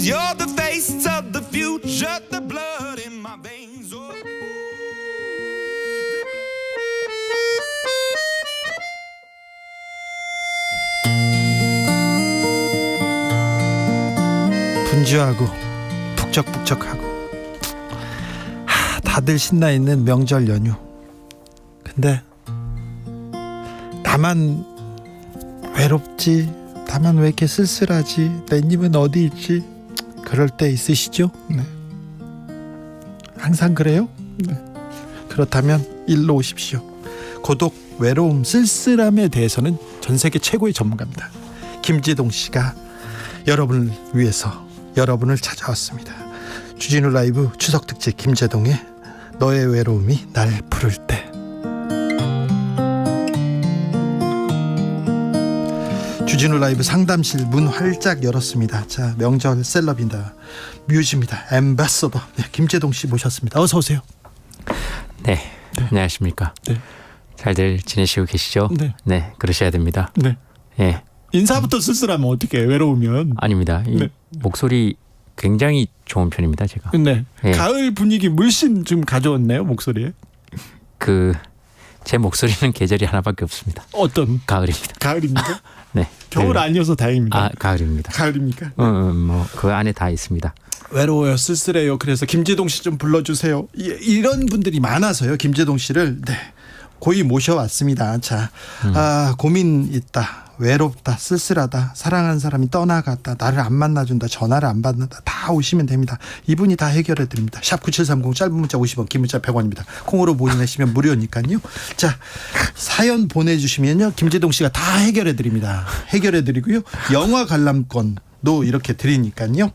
'cause you're the face of the future, the blood in my veins. Oh. 분주하고 북적북적하고 다들 신나 있는 명절 연휴. 근데 나만 외롭지, 나만 왜 이렇게 쓸쓸하지, 내 님은 어디 있지, 그럴 때 있으시죠? 네. 항상 그래요? 네. 그렇다면 일로 오십시오. 고독, 외로움, 쓸쓸함에 대해서는 전 세계 최고의 전문가입니다. 김재동 씨가 여러분을 위해서 여러분을 찾아왔습니다. 주진우 라이브 추석 특집 김재동의 너의 외로움이 날 부를 때. 주진우 라이브 상담실 문 활짝 열었습니다. 자, 명절 셀럽입니다. 뮤즈입니다. 앰바서더 김재동 씨 모셨습니다. 어서 오세요. 네, 안녕하십니까. 네. 잘들 지내시고 계시죠? 네. 네, 그러셔야 됩니다. 네. 예. 인사부터 쓸쓸하면 어떻게 외로우면? 아닙니다. 이 네. 목소리 굉장히 좋은 편입니다, 제가. 네. 예. 가을 분위기 물씬 좀 가져왔네요, 목소리에. 제 목소리는 계절이 하나밖에 없습니다. 어떤? 가을입니다. 가을입니까? 네. 겨울 아니어서 다행입니다. 아, 가을입니다. 가을입니까? 뭐 그 안에 다 있습니다. 외로워요, 쓸쓸해요. 그래서 김재동 씨 좀 불러주세요. 이런 분들이 많아서요. 김재동 씨를 고이 모셔왔습니다. 자, 고민 있다, 외롭다, 쓸쓸하다, 사랑하는 사람이 떠나갔다, 나를 안 만나준다, 전화를 안 받는다, 다 오시면 됩니다. 이분이 다 해결해 드립니다. 샵 9730 짧은 문자 50원, 긴 문자 100원입니다. 콩으로 보내시면 무료니까요. 자, 사연 보내주시면요, 김재동 씨가 다 해결해 드립니다. 해결해 드리고요, 영화 관람권도 이렇게 드리니까요.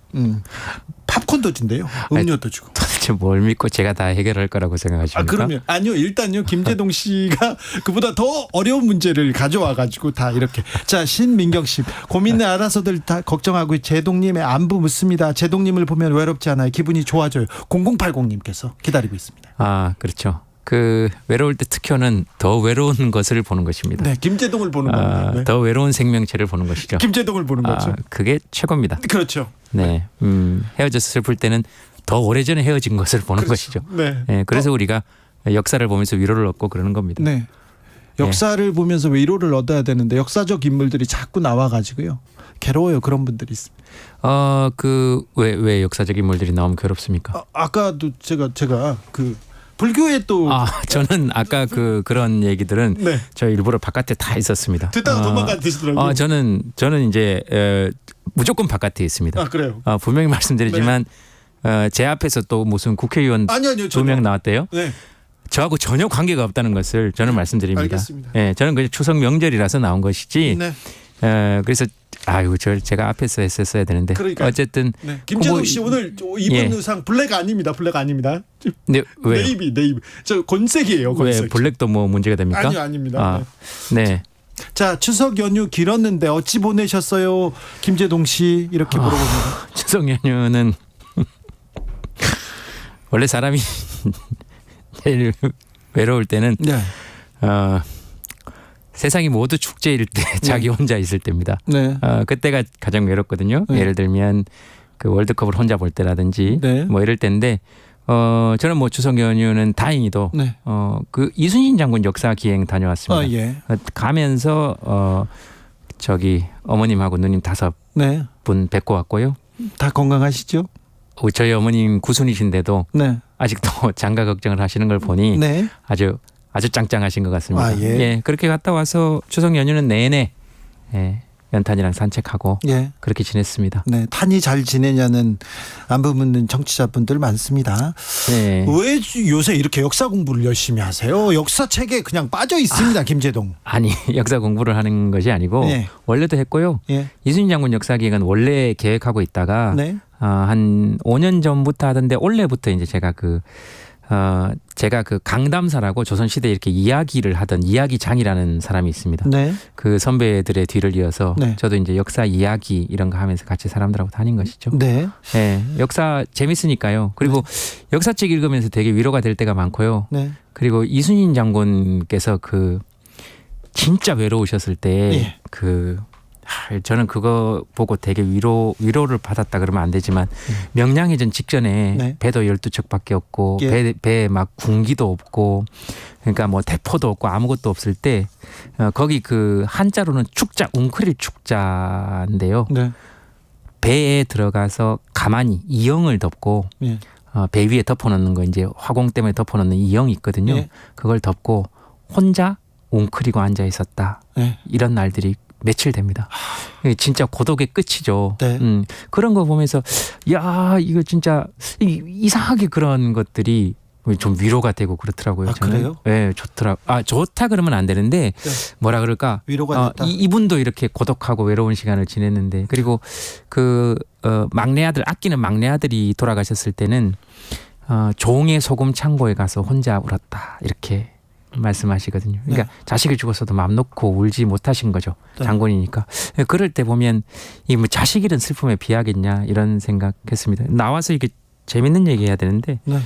팝콘도 준대요. 음료도 주고. 도대체 뭘 믿고 제가 다 해결할 거라고 생각하십니까? 그러면 아니요, 일단요, 김재동 씨가 그보다 더 어려운 문제를 가져와 가지고 다 이렇게. 자, 신민경 씨, 고민을 알아서들 다 걱정하고 재동님의 안부 묻습니다. 재동님을 보면 외롭지 않아요, 기분이 좋아져요. 0080님께서 기다리고 있습니다. 아, 그렇죠. 외로울 때 특효는 더 외로운 것을 보는 것입니다. 네, 김재동을 보는 겁니다. 네. 더 외로운 생명체를 보는 것이죠. 김재동을 보는 거죠. 그게 최고입니다. 그렇죠. 네, 헤어져서 슬플 때는 더 오래전에 헤어진 것을 보는 그렇죠. 것이죠. 네. 네, 그래서 우리가 역사를 보면서 위로를 얻고 그러는 겁니다. 네. 역사를 보면서 위로를 얻어야 되는데 역사적 인물들이 자꾸 나와가지고요, 괴로워요. 그런 분들이 있습니다. 왜 역사적 인물들이 나오면 괴롭습니까? 아까도 제가 불교에 또 저는 아까 그런 얘기들은 네. 저 일부러 바깥에 다 있었습니다. 듣다가 도망가시더라고요. 저는 이제 무조건 바깥에 있습니다. 그래요? 분명히 말씀드리지만 제 앞에서 또 무슨 국회의원 아니요, 2명 나왔대요. 네. 저하고 전혀 관계가 없다는 것을 저는 말씀드립니다. 알겠습니다. 예, 저는 그냥 추석 명절이라서 나온 것이지. 네. 그래서 제가 앞에서 했었어야 되는데. 그러니까. 어쨌든 네. 김재동 씨 오늘 입은 예. 의상 블랙 아닙니다. 블랙 아닙니다. 네, 왜요? 네이비. 저 곤색이에요. 곤색. 왜 블랙도 뭐 문제가 됩니까? 아닙니다. 네. 자, 추석 연휴 길었는데 어찌 보내셨어요, 김재동 씨? 이렇게 물어봅니다. 추석 연휴는 원래 사람이 제일 외로울 때는 네. 세상이 모두 축제일 때 자기 혼자 있을 때입니다. 네. 그때가 가장 외롭거든요. 네. 예를 들면 월드컵을 혼자 볼 때라든지 네. 뭐 이럴 때인데 저는 뭐 추석 연휴는 다행히도 네. 이순신 장군 역사 기행 다녀왔습니다. 예. 가면서 어머님하고 누님 5분 네. 뵙고 왔고요. 다 건강하시죠? 저희 어머님 90이신데도 네. 아직도 장가 걱정을 하시는 걸 보니 네. 아주 짱짱하신 것 같습니다. 예. 그렇게 갔다 와서 추석 연휴는 내내 연탄이랑 산책하고 그렇게 지냈습니다. 네, 탄이 잘 지내냐는 안부 묻는 청취자분들 많습니다. 네. 왜 요새 이렇게 역사 공부를 열심히 하세요? 역사책에 그냥 빠져 있습니다, 김재동. 아니, 역사 공부를 하는 것이 아니고 원래도 했고요. 이순신 장군 역사기획은 원래 계획하고 있다가 한 5년 전부터 하던데 올해부터 이제 제가 강담사라고 조선시대에 이렇게 이야기를 하던 이야기장이라는 사람이 있습니다. 그 선배들의 뒤를 이어서 저도 이제 역사 이야기 이런 거 하면서 같이 사람들하고 다닌 것이죠. 네. 역사 재밌으니까요. 그리고 역사책 읽으면서 되게 위로가 될 때가 많고요. 그리고 이순신 장군께서 진짜 외로우셨을 때 저는 그거 보고 되게 위로를 받았다 그러면 안 되지만 명량해전 직전에 네. 배도 12척밖에 없고 예. 배에 막 군기도 없고 그러니까 뭐 대포도 없고 아무것도 없을 때 거기 그 한자로는 축자 웅크릴 축자인데요. 네. 배에 들어가서 가만히 이영을 덮고 예. 배 위에 덮어놓는 거 이제 화공 때문에 덮어놓는 이영이 있거든요. 예. 그걸 덮고 혼자 웅크리고 앉아 있었다. 예. 이런 날들이 며칠 됩니다. 진짜 고독의 끝이죠. 네. 그런 거 보면서 야 이거 진짜 이상하게 그런 것들이 좀 위로가 되고 그렇더라고요. 아, 저는. 그래요? 네, 좋더라. 좋다 그러면 안 되는데 뭐라 그럴까? 위로가 됐다. 이분도 이렇게 고독하고 외로운 시간을 지냈는데 그리고 그 막내 아들 아끼는 막내 아들이 돌아가셨을 때는 종의 소금 창고에 가서 혼자 울었다 이렇게 말씀하시거든요. 그러니까 네. 자식이 죽었어도 마음 놓고 울지 못하신 거죠. 네. 장군이니까. 그럴 때 보면 이 뭐 자식 잃은 슬픔에 비하겠냐 이런 생각했습니다. 나와서 이렇게 재밌는 얘기 해야 되는데 네.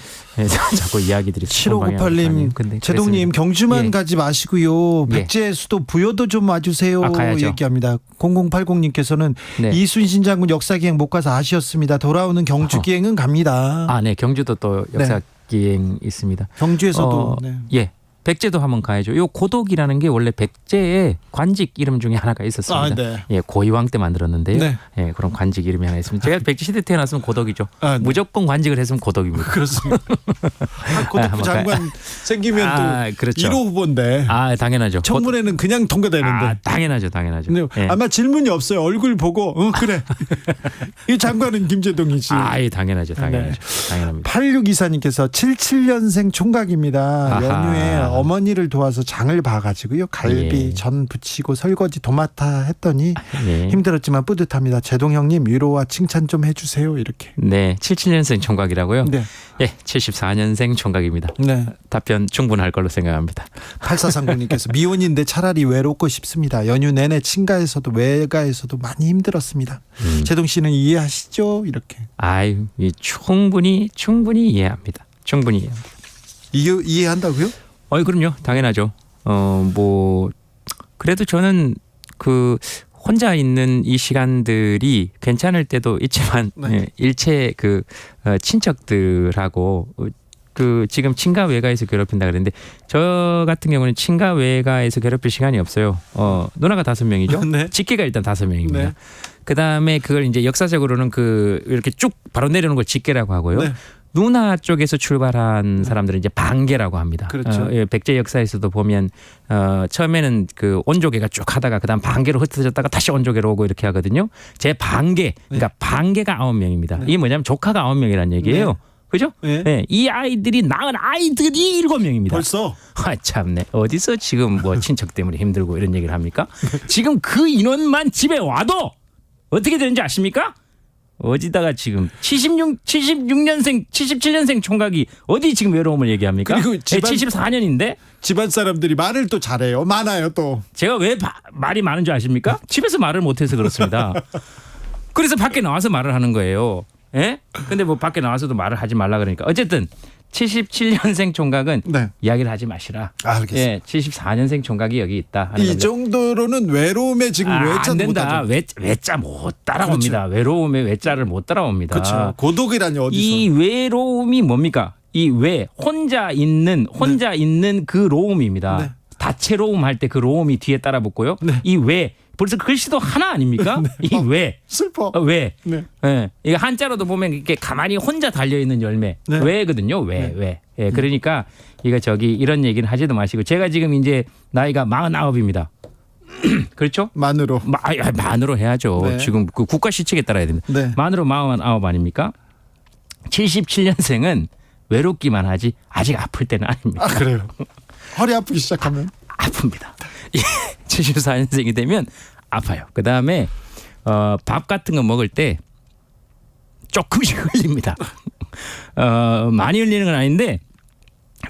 자꾸 이야기들이 7598님 제동님 경주만 예. 가지 마시고요. 예. 백제 수도 부여도 좀 와주세요. 가야죠. 얘기합니다. 0080님께서는 네. 이순신 장군 역사기행 못 가서 아쉬웠습니다. 돌아오는 경주기행은 갑니다. 네, 경주도 또 역사 기행 있습니다. 경주에서도 네. 예. 백제도 한번 가야죠. 요 고독이라는 게 원래 백제의 관직 이름 중에 하나가 있었습니다. 네. 예, 고이왕 때 만들었는데요. 네. 예, 그런 관직 이름이 하나 있습니다. 제가 백제 시대 태어났으면 고독이죠. 네. 무조건 관직을 했으면 고독입니다. 그렇습니다. 고독부 장관 생기면 또 그렇죠. 1호 후보인데. 당연하죠. 청문회는 그냥 통과되는데. 당연하죠. 근데 예. 아마 질문이 없어요. 얼굴 보고 그래. 이 장관은 김제동이지. 당연하죠. 당연합니다. 8624님께서 77년생 총각입니다. 아하. 연휴에 어머니를 도와서 장을 봐가지고요. 갈비 예. 전 부치고 설거지 도맡아 했더니 예. 힘들었지만 뿌듯합니다. 제동 형님 위로와 칭찬 좀 해주세요. 이렇게. 네, 77년생 총각이라고요? 네. 예, 74년생 총각입니다. 네. 답변 충분할 걸로 생각합니다. 8439님께서 미혼인데 차라리 외롭고 싶습니다. 연휴 내내 친가에서도 외가에서도 많이 힘들었습니다. 제동 씨는 이해하시죠? 이렇게. 충분히 이해합니다. 충분히 이해합니다. 이해한다고요? 그럼요. 당연하죠. 그래도 저는 그 혼자 있는 이 시간들이 괜찮을 때도 있지만 네. 일체 친척들하고 지금 친가 외가에서 괴롭힌다 그랬는데 저 같은 경우는 친가 외가에서 괴롭힐 시간이 없어요. 누나가 5명이죠. 네. 직계가 일단 5명입니다. 네. 그다음에 그걸 이제 역사적으로는 이렇게 쭉 바로 내려오는 걸 직계라고 하고요. 네. 누나 쪽에서 출발한 사람들은 이제 반계라고 합니다. 그렇죠. 백제 역사에서도 보면 처음에는 그 온조계가 쭉 하다가 그다음 반계로 흩어졌다가 다시 온조계로 오고 이렇게 하거든요. 제 반계, 그러니까 반계가 9명입니다. 네. 이게 뭐냐면 조카가 9명이라는 얘기예요. 네. 그죠? 네. 네. 이 아이들이 낳은 아이들이 7명입니다. 벌써? 참네. 어디서 지금 뭐 친척 때문에 힘들고 이런 얘기를 합니까? 지금 그 인원만 집에 와도 어떻게 되는지 아십니까? 어디다가 지금 76년생, 77년생 총각이 어디 지금 외로움을 얘기합니까? 그리고 74년인데 집안 사람들이 말을 또 잘해요. 많아요 또. 제가 왜 말이 많은 줄 아십니까? 집에서 말을 못해서 그렇습니다. 그래서 밖에 나와서 말을 하는 거예요. 예? 근데 뭐 밖에 나와서도 말을 하지 말라 그러니까 어쨌든 77년생 총각은 네. 이야기를 하지 마시라. 알겠습니다. 예, 74년생 총각이 여기 있다. 하는 이 겁니다. 정도로는 외로움에 지금 안 된다. 못하죠. 외자 못 따라옵니다. 그렇죠. 외로움에 외자를 못 따라옵니다. 그렇죠. 고독이라니 어디서? 이 외로움이 뭡니까? 혼자 있는 그 로움입니다. 네. 다채로움 할 때 그 로움이 뒤에 따라 붙고요. 네. 이 외 벌써 글씨도 하나 아닙니까? 이 외. 슬퍼. 왜? 네. 예. 이거 한자로도 보면 이렇게 가만히 혼자 달려 있는 열매. 네. 왜거든요. 왜. 예. 그러니까 이런 얘기는 하지도 마시고 제가 지금 이제 나이가 49입니다. 그렇죠? 만으로. 만으로 해야죠. 네. 지금 그 국가 시책에 따라야 됩니다. 네. 만으로 49 아닙니까? 77년생은 외롭기만 하지 아직 아플 때는 아닙니다. 그래요. 허리 아프기 시작하면 아픕니다. 74년생이 되면 아파요. 그다음에 밥 같은 거 먹을 때 조금씩 흘립니다. 많이 흘리는 건 아닌데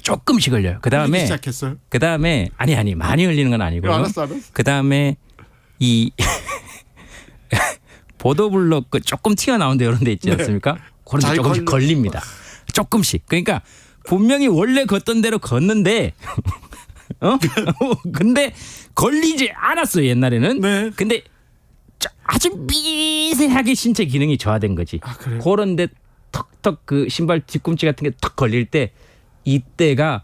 조금씩 흘려요. 그다음에 시작했어요. 그다음에 아니 많이 흘리는 건 아니고요. 알았어. 그다음에 이 보도블록 조금 튀어나온 데 이런 데 있지 않습니까? 그런 데 조금씩 걸립니다. 조금씩. 그러니까 분명히 원래 걷던 대로 걷는데 근데 걸리지 않았어요 옛날에는. 네. 근데 아주 미세하게 신체 기능이 저하된 거지. 그래요? 그런데 턱턱 그 신발 뒤꿈치 같은 게 턱 걸릴 때 이때가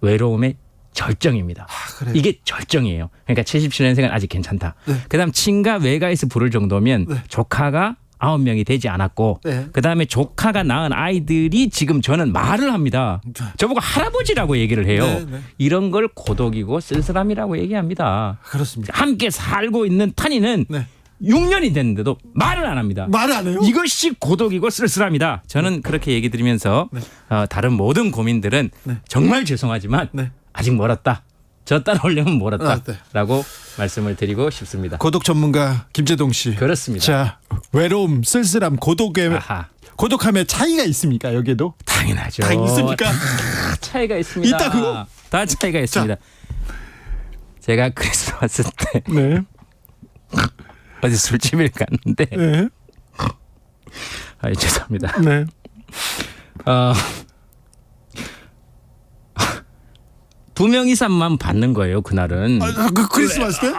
외로움의 절정입니다. 그래요? 이게 절정이에요. 그러니까 77년생은 아직 괜찮다. 네. 그다음 친가 외가에서 부를 정도면 네. 조카가 9명이 되지 않았고 네. 그다음에 조카가 낳은 아이들이 지금 저는 말을 합니다. 저보고 할아버지라고 얘기를 해요. 네, 네. 이런 걸 고독이고 쓸쓸함이라고 얘기합니다. 그렇습니다. 함께 살고 있는 탄이는 네. 6년이 됐는데도 말을 안 합니다. 말을 안 해요? 이것이 고독이고 쓸쓸함이다. 저는 그렇게 얘기 드리면서 네. 다른 모든 고민들은 네. 정말 죄송하지만 네. 아직 멀었다. 저 따라오려면 멀었다. 네. 라고 말씀을 드리고 싶습니다. 고독 전문가 김재동 씨. 그렇습니다. 자, 외로움, 쓸쓸함, 아하. 고독함의 차이가 있습니까? 여기에도? 당연하죠. 다 있습니까? 다 차이가 있습니다. 있다고요? 다 차이가 있습니다. 제가 크리스마스 때 네. 어디 술집에 갔는데 네. 죄송합니다. 네. 두 명 이상만 받는 거예요. 그날은. 그 크리스마스 때?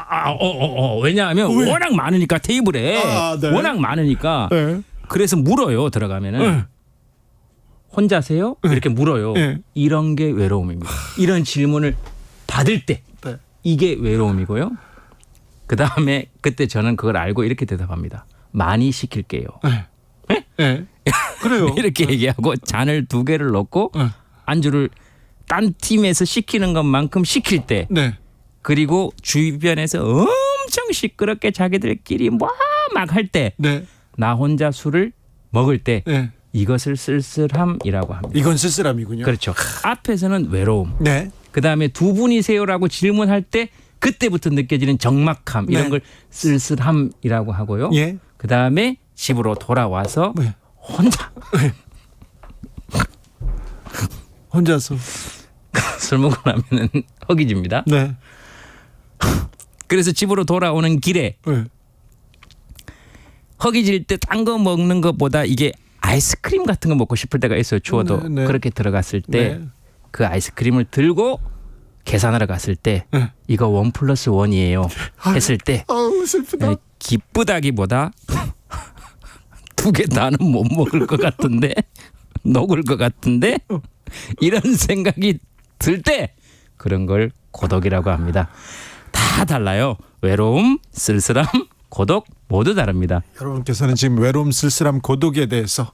왜냐하면 왜? 워낙 많으니까 테이블에 네. 워낙 많으니까 네. 그래서 물어요. 들어가면은 네. 혼자세요? 이렇게 물어요. 네. 이런 게 외로움입니다. 이런 질문을 받을 때 네. 이게 외로움이고요. 그 다음에 그때 저는 그걸 알고 이렇게 대답합니다. 많이 시킬게요. 네. 네? 네. 그래요. 이렇게 얘기하고 잔을 2개를 넣고 네. 안주를 딴 팀에서 시키는 것만큼 시킬 때 네. 그리고 주변에서 엄청 시끄럽게 자기들끼리 막 할 때 나 네. 혼자 술을 먹을 때 네. 이것을 쓸쓸함이라고 합니다. 이건 쓸쓸함이군요. 그렇죠. 앞에서는 외로움. 네. 그다음에 두 분이세요라고 질문할 때 그때부터 느껴지는 적막함 이런 네. 걸 쓸쓸함이라고 하고요. 예. 그다음에 집으로 돌아와서 네. 혼자 혼자서. 술 먹고 나면은 허기집니다. 네. 그래서 집으로 돌아오는 길에 네. 허기질 때 딴 거 먹는 것보다 이게 아이스크림 같은 거 먹고 싶을 때가 있어요. 추워도 네, 네. 그렇게 들어갔을 때 네. 그 아이스크림을 들고 계산하러 갔을 때 네. 이거 1+1이에요 했을 때 아우 슬프다. 기쁘다기보다 2개 다는 못 먹을 것 같은데 녹을 것 같은데 이런 생각이 들 때 그런 걸 고독이라고 합니다. 다 달라요. 외로움, 쓸쓸함, 고독 모두 다릅니다. 여러분께서는 지금 외로움, 쓸쓸함, 고독에 대해서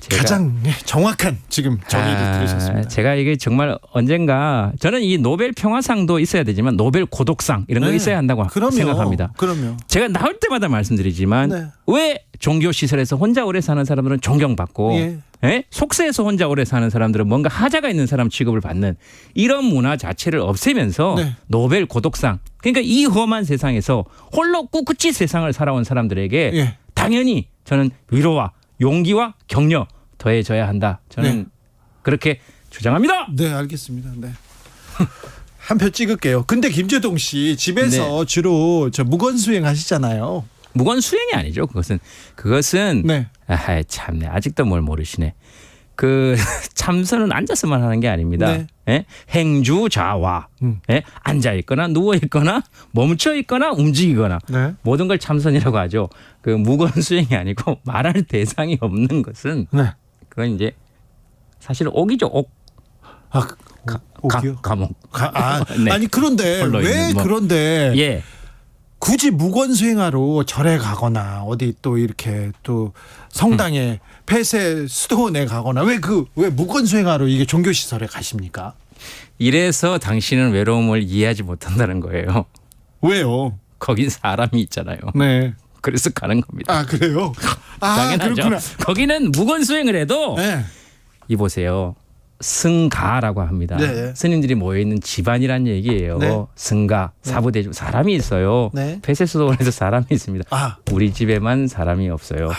가장 정확한 지금 정의를 들으셨습니다. 제가 이게 정말 언젠가 저는 이 노벨 평화상도 있어야 되지만 노벨 고독상 이런 거 네. 있어야 한다고 그럼요. 생각합니다. 그럼요. 제가 나올 때마다 말씀드리지만 네. 왜 종교 시설에서 혼자 오래 사는 사람들은 존경받고 예. 예? 속세에서 혼자 오래 사는 사람들은 뭔가 하자가 있는 사람 취급을 받는 이런 문화 자체를 없애면서 네. 노벨 고독상 그러니까 이 험한 세상에서 홀로 꿋꿋이 세상을 살아온 사람들에게 예. 당연히 저는 위로와 용기와 격려 더해져야 한다. 저는 네. 그렇게 주장합니다. 네, 알겠습니다. 네. 한 표 찍을게요. 근데 김재동 씨 집에서 네. 주로 저 무건 수행 하시잖아요. 무건 수행이 아니죠. 그것은 네. 참네 아직도 뭘 모르시네. 그 참선은 앉아서만 하는 게 아닙니다. 네. 예? 행주자와 예? 앉아 있거나 누워 있거나 멈춰 있거나 움직이거나 네. 모든 걸 참선이라고 하죠. 그 무건 수행이 아니고 말할 대상이 없는 것은 네. 그건 이제 사실 옥이죠. 옥. 아, 오기요? 감옥. 네. 아니 그런데 홀로 왜 있는 뭐. 그런데 예. 굳이 무건 수행하러 절에 가거나 어디 또 이렇게 또 성당에 폐쇄 수도원에 가거나 왜 무건 수행하러 이게 종교 시설에 가십니까? 이래서 당신은 외로움을 이해하지 못한다는 거예요. 왜요? 거긴 사람이 있잖아요. 네. 그래서 가는 겁니다. 아 그래요? 아 당연하죠. 그렇구나. 거기는 무건 수행을 해도 네. 이 보세요. 승가라고 합니다. 네. 스님들이 모여 있는 집안이란 얘기예요. 네. 승가, 사부대주 사람이 있어요. 네. 폐쇄수도원에도 사람이 있습니다. 아 우리 집에만 사람이 없어요.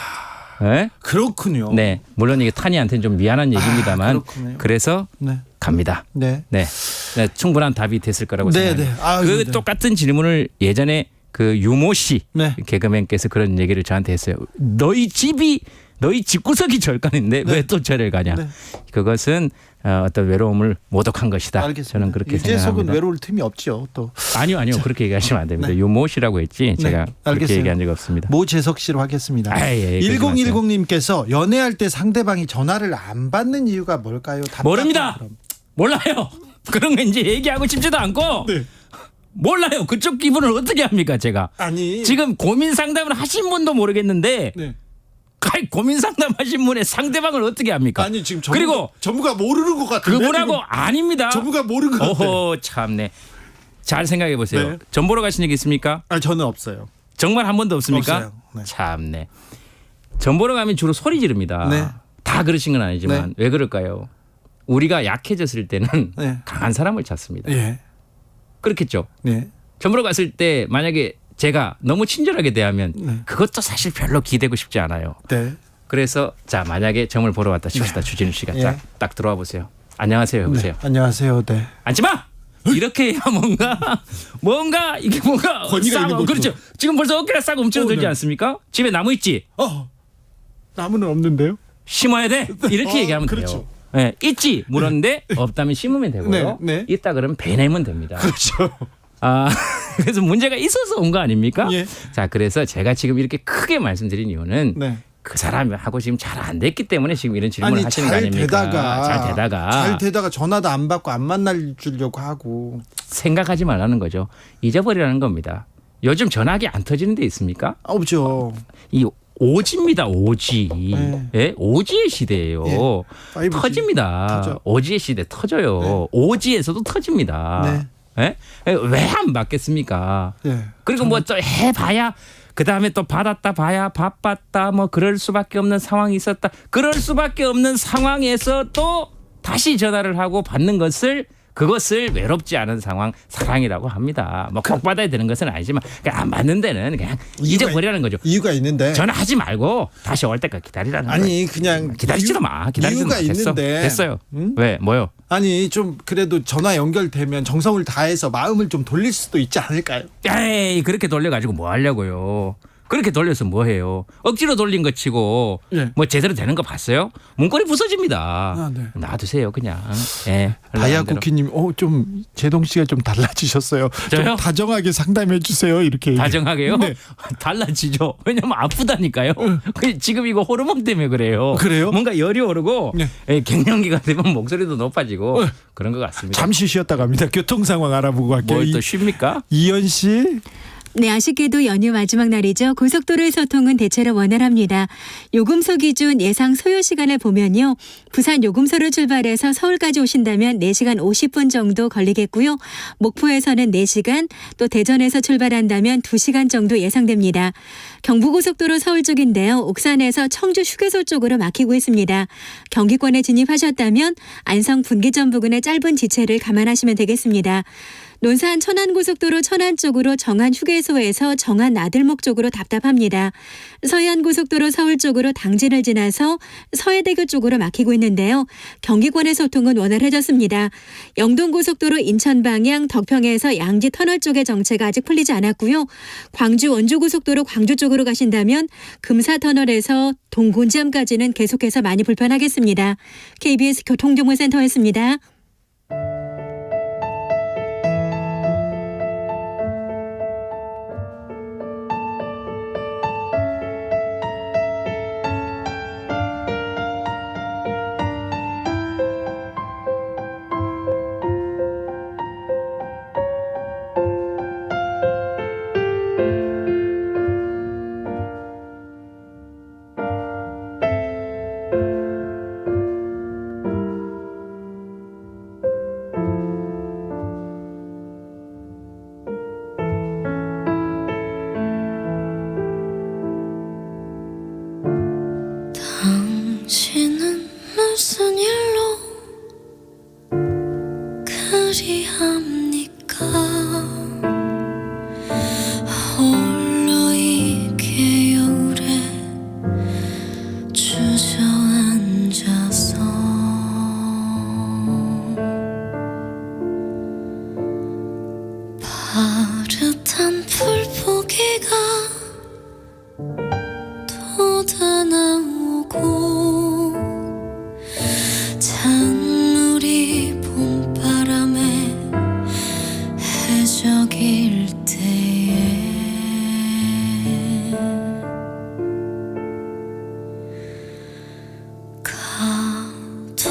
네? 그렇군요. 네, 물론 이게 탄이한테는 좀 미안한 얘기입니다만 그렇군요. 그래서 네. 갑니다. 네. 네, 네, 충분한 답이 됐을 거라고 네, 생각합니다. 네. 아, 그 네. 똑같은 질문을 예전에 그 유모 씨 네. 개그맨께서 그런 얘기를 저한테 했어요. 너희 너희 집구석이 절간인데 왜 또 절을 가냐? 네. 그것은 어떤 외로움을 모독한 것이다. 알겠습니다. 저는 그렇게 유재석은 생각합니다. 외로울 틈이 없죠. 또 아니요. 그렇게 얘기하시면 안 됩니다. 유모 씨라고 했지 제가 그렇게 알겠어요. 얘기한 적이 없습니다. 모재석 씨로 하겠습니다. 아, 예, 그러지 마세요. 1010님께서 연애할 때 상대방이 전화를 안 받는 이유가 뭘까요? 답답하고 모릅니다. 그럼. 몰라요. 그런 거 이제 얘기하고 싶지도 않고 네. 몰라요. 그쪽 기분을 어떻게 합니까 제가. 아니 지금 고민 상담을 하신 분도 모르겠는데 네. 고민 상담하신 분의 상대방을 어떻게 합니까? 아니 지금 그리고 전부가 모르는 것 같은데 그분하고 지금 아닙니다. 전부가 모르는 것 같아요. 어허 참네. 잘 생각해 보세요. 네. 전 보러 가신 적 있습니까? 아 저는 없어요. 정말 한 번도 없습니까? 없어요. 네. 참네. 전 보러 가면 주로 소리 지릅니다. 네. 다 그러신 건 아니지만 왜 그럴까요? 우리가 약해졌을 때는 네. 강한 사람을 찾습니다. 예. 그렇겠죠. 네. 전 보러 갔을 때 만약에 제가 너무 친절하게 대하면 네. 그것도 사실 별로 기대고 싶지 않아요. 네. 그래서 자 만약에 점을 보러 왔다 칩시다. 주진우 씨가 예. 딱 들어와 보세요. 안녕하세요. 여보세요. 네. 안녕하세요. 네. 앉지 마. 이렇게 해야 뭔가 이게 뭔가 권위가 있는 거죠. 그렇죠. 지금 벌써 어깨가 싸고 움츠러들지 네. 않습니까? 집에 나무 있지. 나무는 없는데요? 심어야 돼. 이렇게 얘기하면 그렇죠. 돼요. 네, 있지 물었는데 없다면 심으면 되고요. 네, 네. 있다 그러면 베내면 됩니다. 그렇죠. 그래서 문제가 있어서 온 거 아닙니까? 예. 자, 그래서 제가 지금 이렇게 크게 말씀드린 이유는 네. 그 사람하고 지금 잘 안 됐기 때문에 지금 이런 질문을 아니 하시는 거 잘 아닙니까? 되다가 잘 되다가 전화도 안 받고 안 만날 주려고 하고 생각하지 말라는 거죠. 잊어버리라는 겁니다. 요즘 전화기 안 터지는 데 있습니까? 없죠. 이 오지입니다. 오지. 네. 예? 오지의 시대예요. 예. 5G. 터집니다. 터져. 오지의 시대 터져요. 네. 오지에서도 터집니다. 예? 왜 안 받겠습니까? 예. 그리고 뭐 또 해봐야 그 다음에 또 받았다 봐야 바빴다 뭐 그럴 수밖에 없는 상황이 있었다. 그럴 수밖에 없는 상황에서 또 다시 전화를 하고 받는 그것을 외롭지 않은 상황 사랑이라고 합니다. 뭐 꼭 받아야 되는 것은 아니지만 그냥 안 받는 데는 그냥 잊어버리라는 거죠. 이유가 있는데 전화하지 말고 다시 올 때까지 기다리라는 거예요. 아니 그냥 기다리지도 마. 기다리지도 이유가 마. 됐어. 있는데 됐어요. 응? 왜 뭐요? 아니 좀 그래도 전화 연결되면 정성을 다해서 마음을 좀 돌릴 수도 있지 않을까요? 에이 그렇게 돌려가지고 뭐 하려고요. 그렇게 돌려서 뭐 해요. 억지로 돌린 거 치고 예. 뭐 제대로 되는 거 봤어요? 문고리 부서집니다. 아, 네. 놔두세요 그냥. 예. 다이아쿠키님, 좀 제동 씨가 좀 달라지셨어요. 저요? 좀 다정하게 상담해 주세요. 이렇게 다정하게요? 네. 달라지죠. 왜냐면 아프다니까요. 지금 이거 호르몬 때문에 그래요. 그래요? 뭔가 열이 오르고 네. 예, 갱년기가 되면 목소리도 높아지고 그런 것 같습니다. 잠시 쉬었다 갑니다. 교통 상황 알아보고 갈게요. 뭘 또 쉽니까? 이현 씨. 네, 아쉽게도 연휴 마지막 날이죠. 고속도로의 소통은 대체로 원활합니다. 요금소 기준 예상 소요 시간을 보면요. 부산 요금소로 출발해서 서울까지 오신다면 4시간 50분 정도 걸리겠고요. 목포에서는 4시간, 또 대전에서 출발한다면 2시간 정도 예상됩니다. 경부고속도로 서울 쪽인데요. 옥산에서 청주 휴게소 쪽으로 막히고 있습니다. 경기권에 진입하셨다면 안성 분기점 부근의 짧은 지체를 감안하시면 되겠습니다. 논산 천안고속도로 천안 쪽으로 정안 휴게소에서 정안 나들목 쪽으로 답답합니다. 서해안고속도로 서울 쪽으로 당진을 지나서 서해대교 쪽으로 막히고 있는데요. 경기권의 소통은 원활해졌습니다. 영동고속도로 인천 방향 덕평에서 양지 터널 쪽의 정체가 아직 풀리지 않았고요. 광주 원주고속도로 광주 쪽으로 가신다면 금사터널에서 동곤지암까지는 계속해서 많이 불편하겠습니다. KBS 교통정보센터였습니다. 당신은 무슨 일로 그리합니까? 홀로 이 겨울에 주저앉아서 파릇한 풀포기가 돋아나오고 가도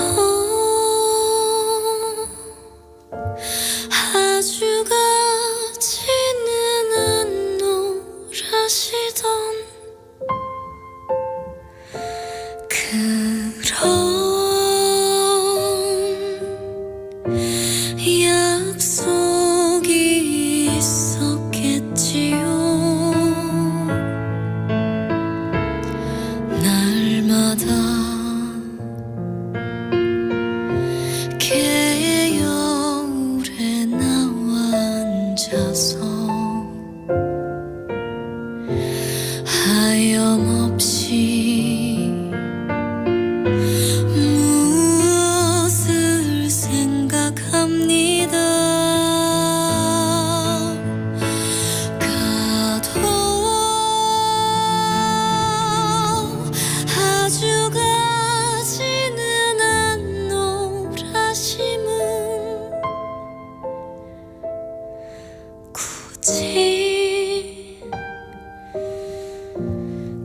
아주 가지는 않노라시던 그런 약속이 있었겠지요. 날마다 개울에 나와 앉아서 하염없이 무엇을 생각합니다. 가도 아주 가지는 않노라심은 굳이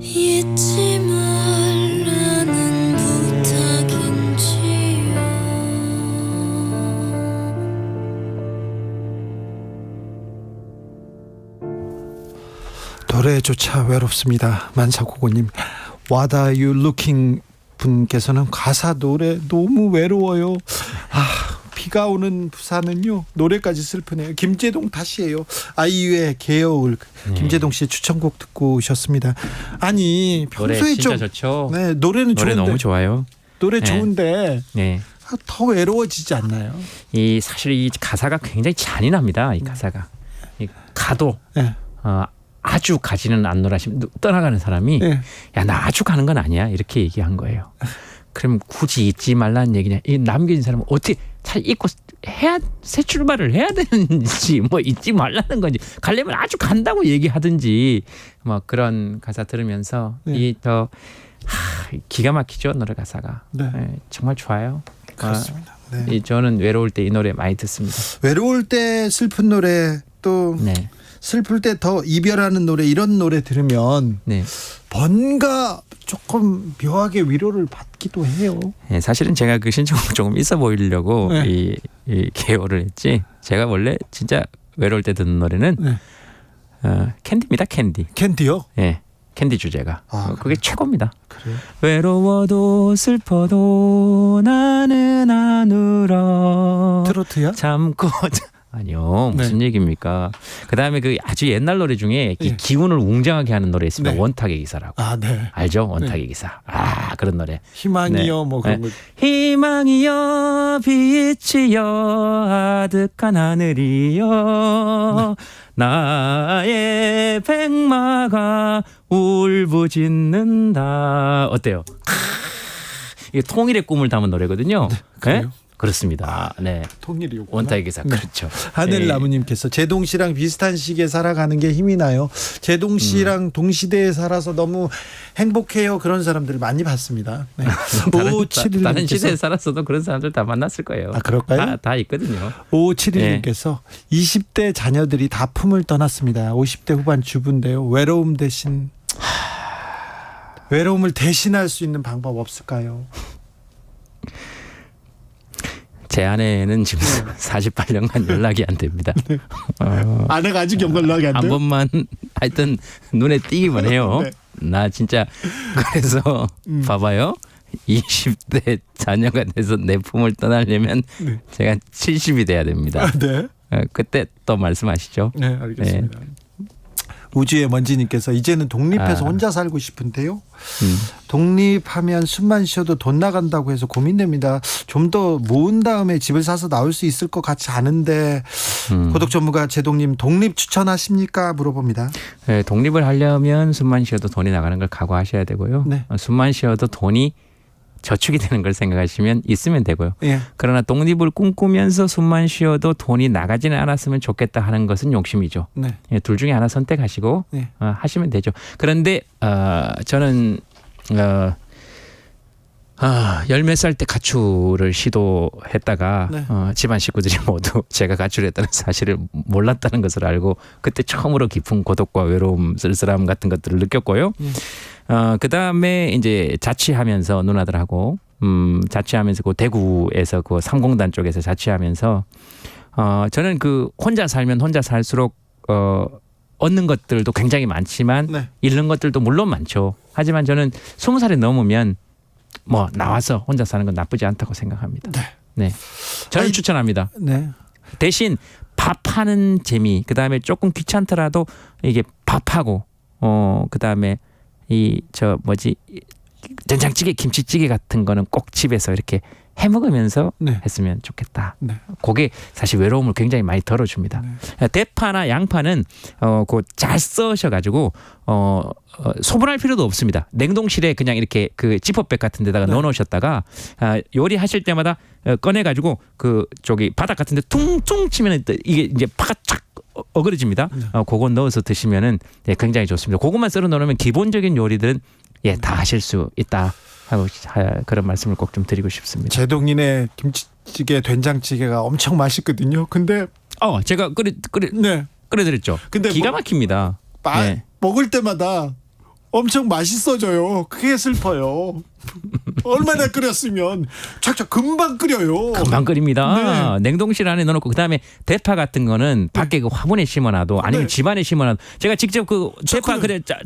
잊지 말라는 부탁인지요. 노래조차 외롭습니다. 만사고고님. What are you looking 분께서는 가사 노래 너무 외로워요. 비가 오는 부산은요 노래까지 슬프네요. 김재동 다시예요. 아이유의 개여울. 김재동 씨의 추천곡 듣고 오셨습니다. 아니 노래 평소에 진짜 좀 좋죠. 네, 노래는 노래 좋은데 너무 좋아요. 노래 네. 좋은데 네. 더 외로워지지 않나요? 이 사실 이 가사가 굉장히 잔인합니다. 이 가사가 이 가도 네. 아주 가지는 않노라심 떠나가는 사람이 네. 야 나 아주 가는 건 아니야 이렇게 얘기한 거예요. 그럼 굳이 잊지 말라는 얘기냐? 이 남겨진 사람은 어떻게 잘 잊고 해야 새 출발을 해야 되는지 뭐 잊지 말라는 건지 가려면 아주 간다고 얘기하든지 뭐 그런 가사 들으면서 네. 이 더 기가 막히죠 노래 가사가. 네. 네, 정말 좋아요. 그렇습니다. 네. 저는 외로울 때 이 노래 많이 듣습니다. 외로울 때 슬픈 노래 또 네, 슬플 때 더 이별하는 노래 이런 노래 들으면 네. 뭔가 조금 묘하게 위로를 받기도 해요. 네, 사실은 제가 그 신청곡 조금 있어 보이려고 네. 이 개요를 했지. 제가 원래 진짜 외로울 때 듣는 노래는 네. 캔디입니다. 캔디. 캔디요? 예, 캔디 주제가. 그게 최고입니다. 그래요? 외로워도 슬퍼도 나는 안 울어. 트로트야? 참고 아니요 무슨 얘기입니까? 그다음에 그 아주 옛날 노래 중에 이 네. 기운을 웅장하게 하는 노래 있습니다. 네. 원탁의 기사라고. 아, 네. 알죠? 원탁의 기사. 그런 노래. 희망이요, 네. 뭐 그런 네. 거. 희망이여 빛이여 아득한 하늘이여 나의 백마가 울부짖는다. 어때요? 이게 통일의 꿈을 담은 노래거든요. 그래요? 네? 그렇습니다. 네. 통일이요. 원탁의 기사. 그렇죠. 하늘나무님께서 제동 씨랑 비슷한 시기에 살아가는 게 힘이 나요. 제동 씨랑 동시대에 살아서 너무 행복해요. 그런 사람들 많이 봤습니다. 네. 다른 시대에 살았어도 그런 사람들 다 만났을 거예요. 아, 그럴까요? 다 있거든요. 5571님께서 20대 자녀들이 다 품을 떠났습니다. 50대 후반 주부인데요. 외로움 대신 외로움을 대신할 수 있는 방법 없을까요? 제 아내는 지금 48년간 연락이 안 됩니다. 아내가 아직 연락이 안 돼요? 한 번만 하여튼 눈에 띄기만 해요. 네. 나 진짜 그래서 봐봐요. 20대 자녀가 돼서 내 품을 떠나려면 네. 제가 70이 돼야 됩니다. 네. 그때 또 말씀하시죠. 네, 알겠습니다. 우주의 먼지님께서 이제는 독립해서 혼자 살고 싶은데요. 독립하면 숨만 쉬어도 돈 나간다고 해서 고민됩니다. 좀 더 모은 다음에 집을 사서 나올 수 있을 것 같지 않은데 고독 전문가 제동님 독립 추천하십니까? 물어봅니다. 네, 독립을 하려면 숨만 쉬어도 돈이 나가는 걸 각오하셔야 되고요. 네. 숨만 쉬어도 돈이 저축이 되는 걸 생각하시면 있으면 되고요. 예. 그러나 독립을 꿈꾸면서 숨만 쉬어도 돈이 나가지는 않았으면 좋겠다 하는 것은 욕심이죠. 네. 예, 둘 중에 하나 선택하시고 네. 하시면 되죠. 그런데 저는 열 몇 살 때 가출을 시도했다가 네. 집안 식구들이 모두 제가 가출했다는 사실을 몰랐다는 것을 알고 그때 처음으로 깊은 고독과 외로움, 쓸쓸함 같은 것들을 느꼈고요. 그 다음에 이제 자취하면서 누나들하고 자취하면서 그 대구에서 그 상공단 쪽에서 자취하면서 저는 그 혼자 살면 혼자 살수록 얻는 것들도 굉장히 많지만 네. 잃는 것들도 물론 많죠. 하지만 저는 20살이 넘으면 뭐 나와서 혼자 사는 건 나쁘지 않다고 생각합니다. 네. 저는 추천합니다. 네. 대신 밥하는 재미, 그다음에 조금 귀찮더라도 이게 밥하고 그다음에 이 된장찌개, 김치찌개 같은 거는 꼭 집에서 이렇게 해 먹으면서 네. 했으면 좋겠다. 네. 그게 사실 외로움을 굉장히 많이 덜어줍니다. 대파나 양파는 잘 써셔가지고 소분할 필요도 없습니다. 냉동실에 그냥 이렇게 그 지퍼백 같은 데다가 넣어놓으셨다가 요리하실 때마다 꺼내가지고 바닥 같은데 퉁퉁 치면 이게 이제 파가 쫙 어그러집니다. 그거 넣어서 드시면은 굉장히 좋습니다. 그것만 썰어 놓으면 기본적인 요리들은 다 하실 수 있다 하고 그런 말씀을 꼭 좀 드리고 싶습니다. 제동인의 김치찌개, 된장찌개가 엄청 맛있거든요. 근데 제가 네. 끓여드렸죠. 근데 기가 막힙니다. 네. 먹을 때마다 엄청 맛있어져요. 그게 슬퍼요. 얼마나 끓였으면 착착 금방 끓여요. 금방 끓입니다. 네. 냉동실 안에 넣어놓고 그다음에 대파 같은 거는 밖에 그 화분에 심어놔도 아니면 네. 집안에 심어놔도 제가 직접 그 대파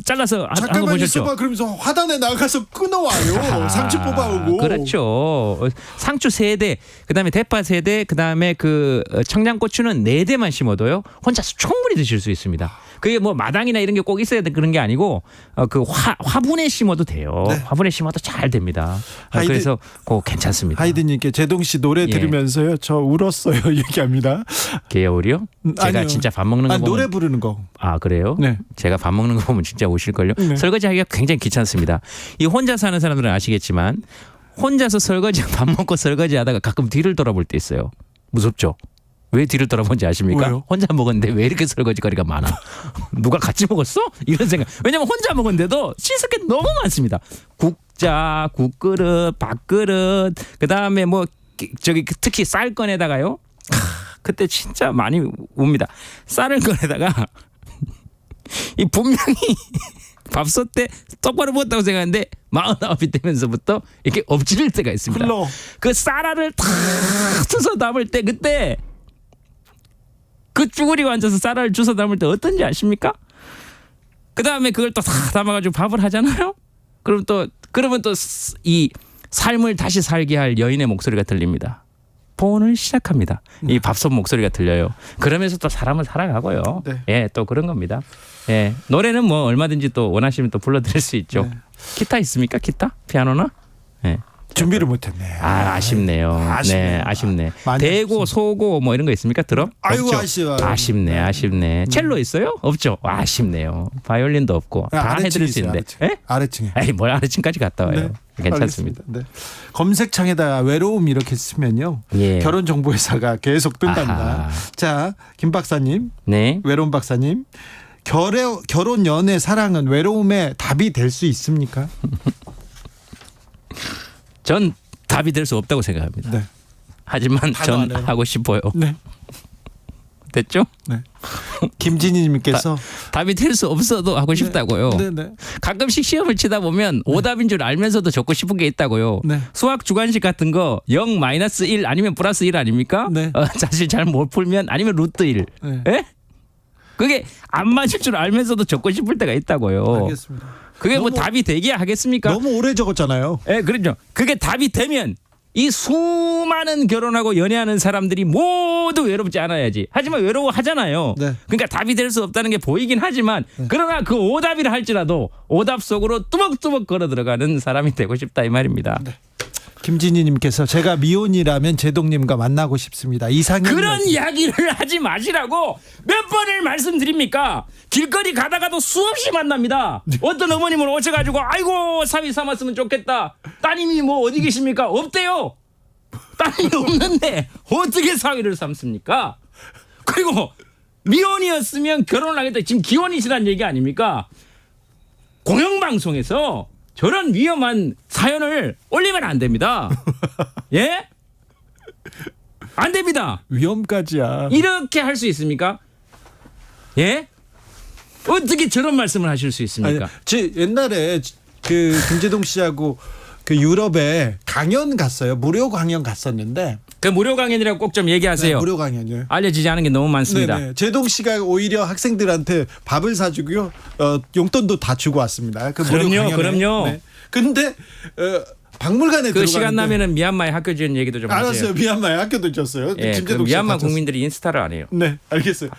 잘라서 한 거 잠깐만 보셨죠? 있어봐. 그러면서 화단에 나가서 끊어와요. 상추 뽑아오고. 그렇죠. 상추 3대, 그다음에 대파 3대, 그다음에 그 청양고추는 4대만 심어도요. 혼자서 충분히 드실 수 있습니다. 그게 뭐 마당이나 이런 게 꼭 있어야 돼 그런 게 아니고 그 화분에 심어도 돼요. 네. 화분에 심어도 잘 됩니다. 그래서 그거 괜찮습니다. 하이든님께 제동 씨 노래 들으면서요. 저 울었어요. 얘기합니다. 개요리요? 제가 아니요. 진짜 밥 먹는 거 보면 노래 부르는 거. 아 그래요? 네. 제가 밥 먹는 거 보면 진짜 오실걸요. 네. 설거지하기가 굉장히 귀찮습니다. 이 혼자 사는 사람들은 아시겠지만 혼자서 밥 먹고 설거지하다가 가끔 뒤를 돌아볼 때 있어요. 무섭죠? 왜 뒤를 돌아본지 아십니까? 왜요? 혼자 먹었는데 왜 이렇게 설거지거리가 많아? 누가 같이 먹었어? 이런 생각. 왜냐면 혼자 먹었는데도 씻을 게 너무 많습니다. 국자, 국그릇, 밥그릇, 그다음에 특히 쌀 꺼내다가요. 그때 진짜 많이 웁니다. 쌀을 꺼내다가 이 분명히 밥솥 때 똑바로 부었다고 생각하는데 49이 되면서부터 이렇게 엎질릴 때가 있습니다. 흘러. 그 쌀알을 탁 쳐서 담을 때 그때 그 쭈구리가 앉아서 쌀알을 주워 담을 때 어떤지 아십니까? 그 다음에 그걸 또 다 담아가지고 밥을 하잖아요. 그러면 또 이 삶을 다시 살게 할 여인의 목소리가 들립니다. 본을 시작합니다. 이 밥솥 목소리가 들려요. 그러면서 또 사람을 살아가고요. 네. 예, 또 그런 겁니다. 예, 노래는 뭐 얼마든지 또 원하시면 또 불러드릴 수 있죠. 네. 기타 있습니까? 기타? 피아노나? 예. 준비를 못했네. 아쉽네요. 아쉽네요. 네, 아쉽네. 많이 대고, 소고 뭐 이런 거 있습니까? 드럼? 아이고, 없죠? 아쉬워요. 아쉽네. 첼로 있어요? 없죠. 아쉽네요. 바이올린도 없고 다 해드릴 수 있는데. 예? 아래층에. 에이, 뭘 아래층까지 갔다 와요. 네, 괜찮습니다. 알겠습니다. 네. 검색창에다가 외로움 이렇게 쓰면요. 예. 결혼정보회사가 계속 뜬답니다. 아하. 자, 김 박사님, 네. 외로움 박사님. 결혼, 연애, 사랑은 외로움의 답이 될 수 있습니까? 전 답이 될 수 없다고 생각합니다. 네. 하지만 답 안 전 해요. 하고 싶어요. 네. 됐죠? 네. 김진희님께서 답이 될 수 없어도 하고 싶다고요. 네. 가끔씩 시험을 치다 보면 오답인 줄 알면서도 적고 싶은 게 있다고요. 네. 수학 주관식 같은 거 0, -1 아니면 +1 아닙니까? 네. 사실 잘 못 풀면 아니면 √1. 네. 예? 그게 안 맞을 줄 알면서도 적고 싶을 때가 있다고요. 알겠습니다. 그게 뭐 너무- 답이 되게 하겠습니까? 너무 오래 적었잖아요. 예, 그렇죠. 그게 답이 되면 이 수많은 결혼하고 연애하는 사람들이 모두 외롭지 않아야지. 하지만 외로워하잖아요. 네. 그러니까 답이 될 수 없다는 게 보이긴 하지만 그러나 그 오답이라 할지라도 오답 속으로 뚜벅뚜벅 걸어 들어가는 사람이 되고 싶다 이 말입니다. 김진희님께서 제가 미혼이라면 제동님과 만나고 싶습니다. 이상형 그런 이야기를 하지 마시라고 몇 번을 말씀드립니까? 길거리 가다가도 수없이 만납니다. 어떤 어머님은 오셔가지고 아이고 사위 삼았으면 좋겠다. 따님이 뭐 어디 계십니까? 없대요. 따님이 없는데 어떻게 사위를 삼습니까? 그리고 미혼이었으면 결혼을 하겠다. 지금 기혼이시란 얘기 아닙니까? 공영방송에서 저런 위험한 사연을 올리면 안 됩니다. 예? 안 됩니다. 위험까지야. 이렇게 할 수 있습니까? 예? 어떻게 저런 말씀을 하실 수 있습니까? 옛날에 그 김제동 씨하고 그 유럽에 강연 갔어요. 무료 강연 갔었는데. 그 무료 강연이라고 꼭 좀 얘기하세요. 네, 무료 강연이요. 알려지지 않은 게 너무 많습니다. 네네. 제동 씨가 오히려 학생들한테 밥을 사주고요, 용돈도 다 주고 왔습니다. 그 무료 그럼요, 강연에. 그럼요. 네. 근데 박물관에 그 들어가는데 시간 나면은 미얀마의 학교 지원 얘기도 좀 하세요. 알았어요. 미얀마에 학교도 줬어요. 예, 그 김제동 씨가 미얀마 다쳤어요. 국민들이 인스타를 안 해요. 네, 알겠어요.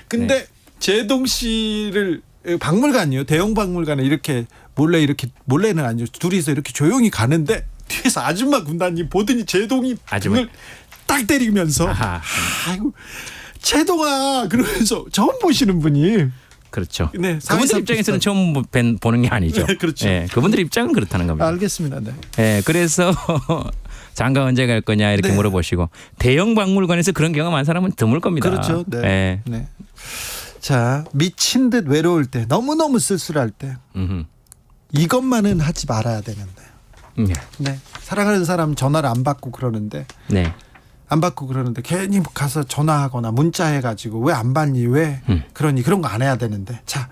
근데 제동 씨를 박물관이요, 대형 박물관에 이렇게 몰래는 아니죠. 둘이서 이렇게 조용히 가는데 뒤에서 아줌마 군단이 보더니 제동이 아줌마. 등을 딱 때리면서 아하. 아이고 제동아 그러면서 처음 보시는 분이. 그렇죠. 네, 그분들 사회사 입장에서는 비슷한. 처음 보는 게 아니죠. 네, 그렇죠. 예, 그분들 입장은 그렇다는 겁니다. 알겠습니다. 네. 예, 그래서 장가 언제 갈 거냐 이렇게 네. 물어보시고 대형 박물관에서 그런 경험한 사람은 드물 겁니다. 그렇죠. 네. 예. 네. 자, 미친 듯 외로울 때, 너무너무 쓸쓸할 때 음흠. 이것만은 하지 말아야 되는데. 예. 네. 사랑하는 사람 전화를 안 받고 그러는데 네. 괜히 가서 전화하거나 문자해가지고 왜 안 받니 왜 그러니 그런 거 안 해야 되는데. 자,